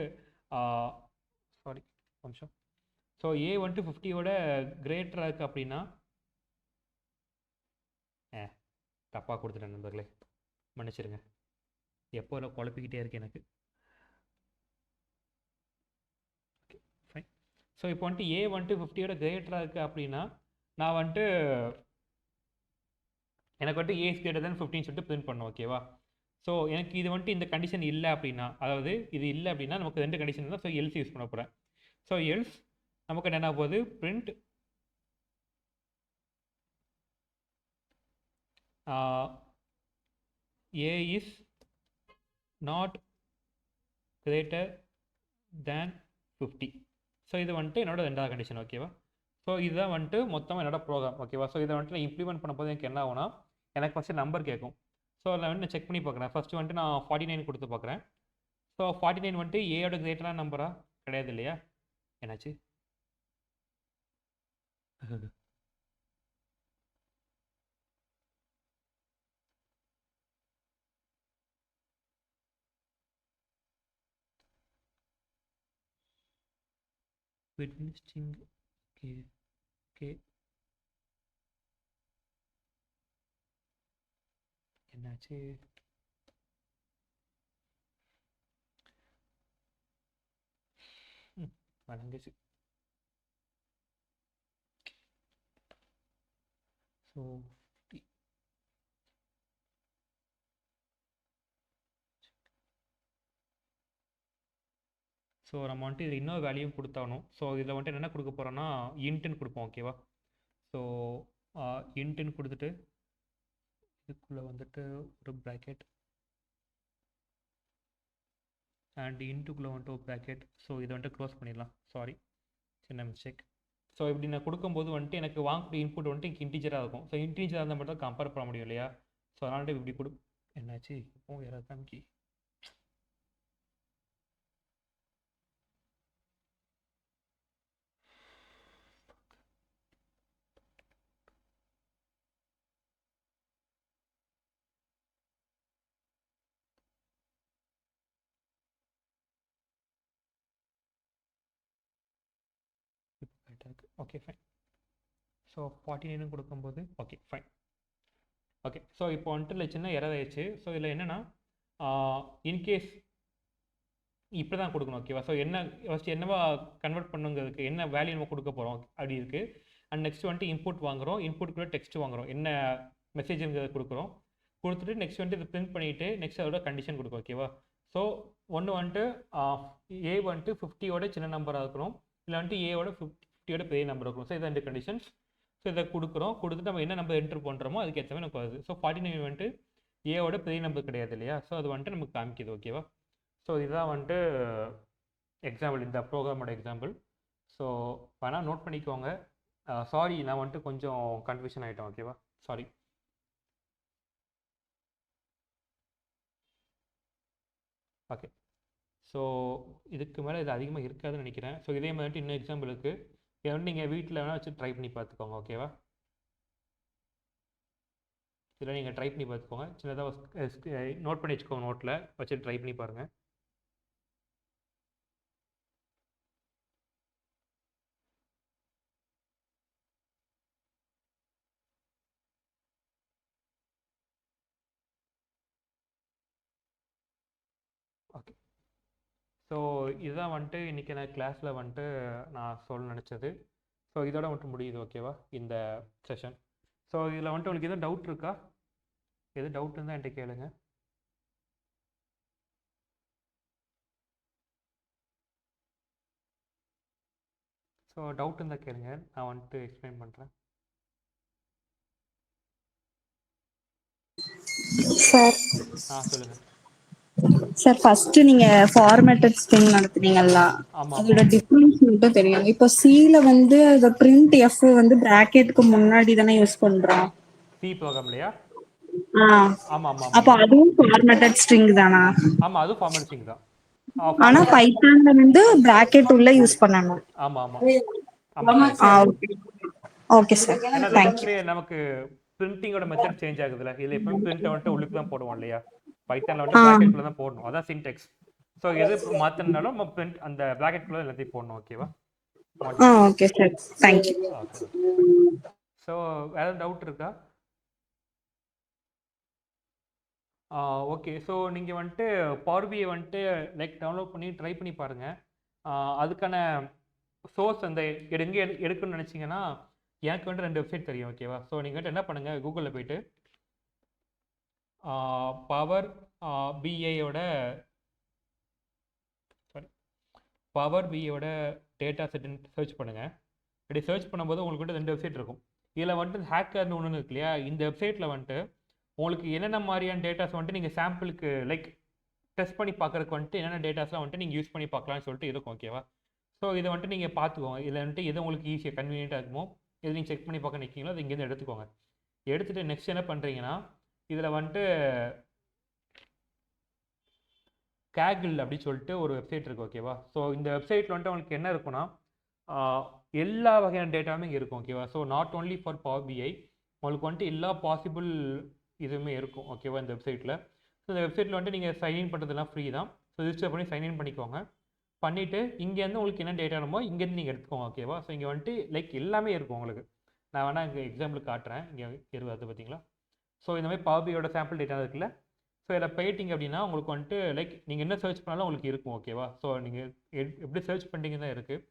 கொஞ்சம் ஸோ ஏ வந்துட்டு 50யோட கிரேட்டராக இருக்குது அப்படின்னா தப்பாக கொடுத்துட்டேன் நண்பர்களே, மன்னிச்சிருங்க. எப்போ நான் குழப்பிக்கிட்டே இருக்கு எனக்கு. Okay fine. ஸோ இப்போ வந்துட்டு ஏ வந்துட்டு 50யோட கிரேட்டராக இருக்குது அப்படின்னா நான் வந்துட்டு எனக்கு வந்துட்டு ஏ கிரேட்டர் தென் 15 சொல்லிட்டு பிரிண்ட் பண்ணணும் ஓகேவா. ஸோ எனக்கு இது வந்துட்டு இந்த கண்டிஷன் இல்லை அப்படின்னா, அதாவது இது இல்லை அப்படின்னா நமக்கு 2 கண்டிஷன் தான். ஸோ எல்ஸ் யூஸ் பண்ண போகிறேன். ஸோ எல்ஸ் நமக்கு என்ன போகுது, print a is not greater than 50. So இது வந்துட்டு என்னோட 2வது கண்டிஷன் ஓகேவா. ஸோ இதுதான் வந்துட்டு மொத்தமாக என்னோட ப்ரோக்ராம் ஓகேவா. ஸோ இதை வந்துட்டு நான் இம்ப்ளிமெண்ட் பண்ணும்போது எனக்கு என்ன ஆகும்னா எனக்கு ஃபஸ்ட்டு நம்பர் கேட்கும். ஸோ அதில் வந்து நான் செக் பண்ணி பார்க்குறேன். ஃபஸ்ட்டு வந்துட்டு நான் 49 கொடுத்து பார்க்குறேன். ஸோ 49 வந்துட்டு ஏயோட கிரேட்டரான நம்பரா கிடையாது இல்லையா. என்னாச்சு, witnessing ஓகே என்னாச்சு, வணங்குச்சு. ஸோ ஸோ நம்ம வந்துட்டு இது இன்னொரு வேல்யூ கொடுத்தாகணும். ஸோ இதில் வந்துட்டு என்ன கொடுக்க போகிறோன்னா இன்ட்டுன்னு கொடுப்போம் ஓகேவா. ஸோ இன்ட்டுன்னு கொடுத்துட்டு இதுக்குள்ளே வந்துட்டு ஒரு ப்ராக்கெட் அண்ட் இன்ட்டுக்குள்ளே வந்துட்டு ஒரு ப்ராக்கெட். ஸோ இதை வந்துட்டு க்ளோஸ் பண்ணிடலாம். சின்ன மிஸ்டேக். ஸோ இப்படி நான் கொடுக்கும்போது வந்துட்டு எனக்கு வாங்கக்கூடிய இன்புட் வந்துட்டு இன்டீஜராக இருக்கும். ஸோ இன்டீஜராக இருந்தால் மட்டும் கம்பேர் பண்ண முடியும் இல்லையா. ஸோ அதனால இப்படி என்னாச்சு இப்போ யாராவது காமிக்கி. Okay fine. ஸோ 49 கொடுக்கும்போது ஓகே ஃபைன். ஓகே ஸோ இப்போ வந்துட்டு சின்ன எரர் ஆயிடுச்சு. ஸோ இதில் என்னென்னா இன்கேஸ் இப்படி தான் கொடுக்கணும் ஓகேவா. ஸோ என்ன ஃபஸ்ட்டு என்னவா கன்வெர்ட் பண்ணுங்கிறதுக்கு என்ன வேல்யூ நம்ம கொடுக்க போகிறோம் அப்படி இருக்குது. அண்ட் நெக்ஸ்ட் வந்துட்டு இன்புட் வாங்குகிறோம், இன்புட்டுக்குள்ளே டெக்ஸ்ட் வாங்குகிறோம், என்ன மெசேஜுங்கிறத கொடுக்குறோம். கொடுத்துட்டு நெக்ஸ்ட் வந்துட்டு இது பிரிண்ட் பண்ணிவிட்டு நெக்ஸ்ட் அதோட கண்டிஷன் கொடுக்கும் ஓகேவா. ஸோ ஒன்று வந்துட்டு ஏ வந்துட்டு 50யோட சின்ன நம்பராக இருக்கணும், இல்லை வந்துட்டு ஏவோட 50யோட பெரிய நம்பர் இருக்கும். ஸோ இது 2 கண்டிஷன்ஸ். ஸோ இதை கொடுத்துட்டு நம்ம என்ன நம்பர் என்ட்ரு பண்ணுறோமோ அதுக்கு ஏற்ற மாதிரி நமக்கு வருது. ஸோ 49 வந்துட்டு ஏவோட பெரிய நம்பர் கிடையாது இல்லையா? ஸோ அது வந்துட்டு நமக்கு காமிக்குது. ஓகேவா? ஸோ இதுதான் வந்துட்டு எக்ஸாம்பிள், இந்த ப்ரோக்ராமோட எக்ஸாம்பிள். ஸோ வேணால் நோட் பண்ணிக்கோங்க. சாரி, நான் வந்துட்டு கொஞ்சம் கன்ஃபியூஷன் ஆகிட்டேன். ஓகேவா? சாரி. ஓகே. ஸோ இதுக்கு மேலே இது அதிகமாக இருக்காதுன்னு நினைக்கிறேன். ஸோ இதே மாதிரி இன்னும் எக்ஸாம்பிளுக்கு இதை வந்து நீங்கள் வீட்டில் வேணால் வச்சு ட்ரை பண்ணி பார்த்துக்கோங்க. ஓகேவா? இதில் நீங்கள் ட்ரை பண்ணி பார்த்துக்கோங்க. சின்னதாக நோட் பண்ணி வச்சுக்கோங்க, நோட்டில் வச்சு ட்ரை பண்ணி பாருங்கள். ஓகே. ஸோ இதுதான் வந்துட்டு இன்றைக்கி நான் கிளாஸில் வந்துட்டு நான் சொல்ல நினச்சது. ஸோ இதோட மட்டும் முடியுது. ஓகேவா? இந்த செஷன். ஸோ இதில் வந்துட்டு உங்களுக்கு எதுவும் டவுட் இருக்கா? எது டவுட் இருந்தால் என்கிட்ட கேளுங்க. ஸோ டவுட் இருந்தால் கேளுங்க, நான் வந்துட்டு எக்ஸ்பிளைன் பண்ணுறேன். சார் சொல்லுங்கள் சார், ஃபர்ஸ்ட் நீங்க ஃபார்மேட்டட் ஸ்ட்ரிங் நடத்துனீங்கல்ல, ஆமாம் அதோட ஆமாம். டிஃபரன்ஸ் மட்டும் தெரியும். இப்போ சில வந்து அந்த பிரிண்ட் எஃப் வந்து பிராக்கெட்டுக்கு முன்னாடி தானே யூஸ் பண்றோம். சி ப்ரோக்ராம்லையா? ஆமாம் ஆமாம் அப்போ ஆமாம். அதுவும் ஃபார்மேட்டட் ஸ்ட்ரிங் தானா? ஆமாம், அதுவும் ஃபார்மல் ஸ்ட்ரிங் தான். ஆனா ஃபார்மல். பைத்தான்ல வந்து பிராக்கெட் உள்ள யூஸ் பண்ணணும். ஆமாம் ஆமாம் ஆமாம், கரெக்ட். ஓகே. ஓகே சார், ஏன்னா அது தேங்க்யூ. வந்துட்டு நமக்கு பிரிண்டிங்கோட மெத்தட் சேஞ்ச் ஆகுதுல்ல. இதில் எப்பவும் பிரிண்ட்டை வந்துட்டு உள்ளுக்கு தான் போடுவோம் இல்லையா? பைத்தானில் வந்துட்டு ப்ராக்கெட்குள்ளே தான் போடணும். அதான் சின்டெக்ஸ். ஸோ எது மாற்றினாலும் நம்ம பிரிண்ட் அந்த ப்ராக்கெட்குள்ளே எல்லாத்தையும் போடணும். ஓகேவா? Okay sir, thank you. Okay. So வேறு டவுட் இருக்கா? ஓகே. ஸோ நீங்கள் வந்துட்டு பவர் பிஐ வந்துட்டு டவுன்லோட் பண்ணி ட்ரை பண்ணி பாருங்கள். அதுக்கான சோர்ஸ் அந்த எங்கே எடுக்கணும்னு நினச்சிங்கன்னா எனக்கு வந்துட்டு 2 வெப்சைட் தெரியும். ஓகேவா? ஸோ நீங்கள் வந்துட்டு என்ன பண்ணுங்கள், கூகுளில் போயிட்டு பவர் பிஐயோட டேட்டா செட்டுன்னு சர்ச் பண்ணுங்கள். இப்படி சர்ச் பண்ணும்போது உங்களுக்கு வந்துட்டு 2 வெப்சைட் இருக்கும். இதில் வந்துட்டு ஹேக்கர்னு ஒன்று இருக்கு இல்லையா? இந்த வெப்சைட்டில் வந்துட்டு உங்களுக்கு என்னென்ன மாதிரியான டேட்டாஸ் வந்துட்டு நீங்கள் சாம்பிளுக்கு டெஸ்ட் பண்ணி பார்க்குறதுக்கு வந்துட்டு என்னென்ன டேட்டாஸ்லாம் வந்துட்டு நீங்கள் யூஸ் பண்ணி பார்க்கலாம்னு சொல்லிட்டு இருக்கும். ஓகேவா? ஸோ இதை வந்துட்டு நீங்கள் பார்த்துக்கோங்க. இதில் வந்துட்டு எது உங்களுக்கு ஈஸியாக கன்வீனியண்ட்டாக இருக்குமோ, எது நீங்கள் செக் பண்ணி பார்க்க நிற்கீங்களோ அது இங்கேருந்து எடுத்துக்கோங்க. எடுத்துகிட்டு நெக்ஸ்ட் என்ன பண்ணுறீங்கன்னா, இதில் வந்துட்டு கேகிள் அப்படி சொல்லிட்டு ஒரு வெப்சைட் இருக்குது. ஓகேவா? ஸோ இந்த வெப்சைட்டில் வந்துட்டு உங்களுக்கு என்ன இருக்குன்னா, எல்லா வகையான டேட்டாவுமே இங்கே இருக்கும். ஓகேவா? So not only for power BI, உங்களுக்கு வந்துட்டு எல்லா பாசிபிள் இதுவுமே இருக்கும். ஓகேவா? இந்த வெப்சைட்டில். ஸோ இந்த வெப்சைட்டில் வந்துட்டு நீங்கள் சைன்இன் பண்ணுறதுலாம் ஃப்ரீ தான். ஸோ ரிஜிஸ்டர் பண்ணி சைன்இன் பண்ணிக்கோங்க. பண்ணிவிட்டு இங்கேருந்து உங்களுக்கு என்ன டேட்டா வேணுமோ இங்கேருந்து நீங்கள் எடுத்துக்கோங்க. ஓகேவா? ஸோ இங்கே வந்துட்டு எல்லாமே இருக்கும் உங்களுக்கு. நான் வேணால் இங்கே எக்ஸாம்பிளுக்கு காட்டுறேன். இங்கே அது பார்த்தீங்களா? ஸோ இந்த மாதிரி பவர் பிஐயோட சாம்பிள் டேட்டா இருக்குல்ல. ஸோ இதில் போயிட்டீங்க அப்படின்னா உங்களுக்கு வந்துட்டு நீங்கள் என்ன சர்ச் பண்ணாலும் உங்களுக்கு இருக்கும். ஓகேவா? ஸோ நீங்கள் எப்படி சர்ச் பண்ணிங்க தான் இருக்குது.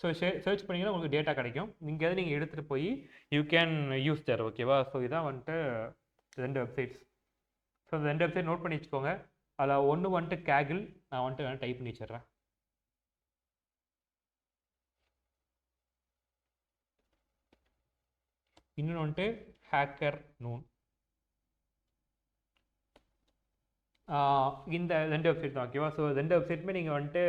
ஸோ சர்ச் பண்ணிங்கன்னா உங்களுக்கு டேட்டா கிடைக்கும். நீங்கள் நீங்கள் எடுத்துகிட்டு போய் யூ கேன் யூஸ் தேர். ஓகேவா? ஸோ இதான் வந்துட்டு 2 வெப்சைட்ஸ். ஸோ இந்த 2 வெப்சைட் நோட் பண்ணி வச்சுக்கோங்க. அதில் ஒன்று வந்துட்டு கேகிள், நான் வந்துட்டு வேணால் டைப் பண்ணி வச்சிடுறேன். இன்னொன்று வந்துட்டு ஹேக்கர் நூன். இந்த 2 வெப்சைட் தான். ஓகேவா? ஸோ 2 வெப்சைட்டுமே நீங்கள் வந்துட்டு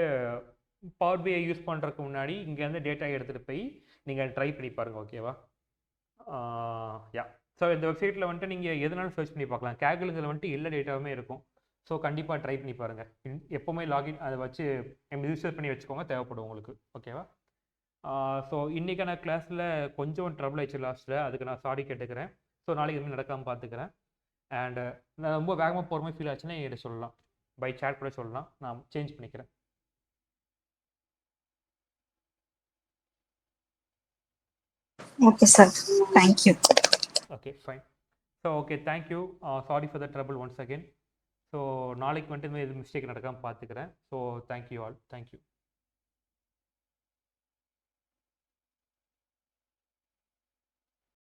பவர் பிஐ யூஸ் பண்ணுறதுக்கு முன்னாடி இங்கேருந்து டேட்டா எடுத்துகிட்டு போய் நீங்கள் ட்ரை பண்ணி பாருங்கள். ஓகேவா? யா. ஸோ இந்த வெப்சைட்டில் வந்துட்டு நீங்கள் எதுனாலும் சர்ச் பண்ணி பார்க்கலாம். கேகிளுங்கில் வந்துட்டு எல்லா டேட்டாவுமே இருக்கும். ஸோ கண்டிப்பாக ட்ரை பண்ணி பாருங்கள். எப்போவுமே லாகின் அதை வச்சு ரிஜிஸ்டர் பண்ணி வச்சுக்கோங்க, தேவைப்படும் உங்களுக்கு. ஓகேவா? ஸோ இன்றைக்கான கிளாஸில் கொஞ்சம் ட்ரபிள் ஆயிடுச்சு லாஸ்ட்டில், அதுக்கு நான் சாரி கேட்டுக்கிறேன். ஸோ நாளைக்கு எதுவுமே நடக்காமல் பார்த்துக்கிறேன். அண்டு நான் ரொம்ப வேகமாக போகிற மாதிரி ஃபீல் ஆச்சுன்னா என்கிட்ட சொல்லலாம், பை சேட் கூட சொல்லலாம், நான் சேஞ்ச் பண்ணிக்கிறேன். Okay sir, thank you. Okay, fine. So okay, thank you. Sorry for the trouble once again. So நாளைக்கு வந்துட்டு எதுவும் மிஸ்டேக் நடக்காமல் பார்த்துக்கிறேன். So thank you all. தேங்க்யூ.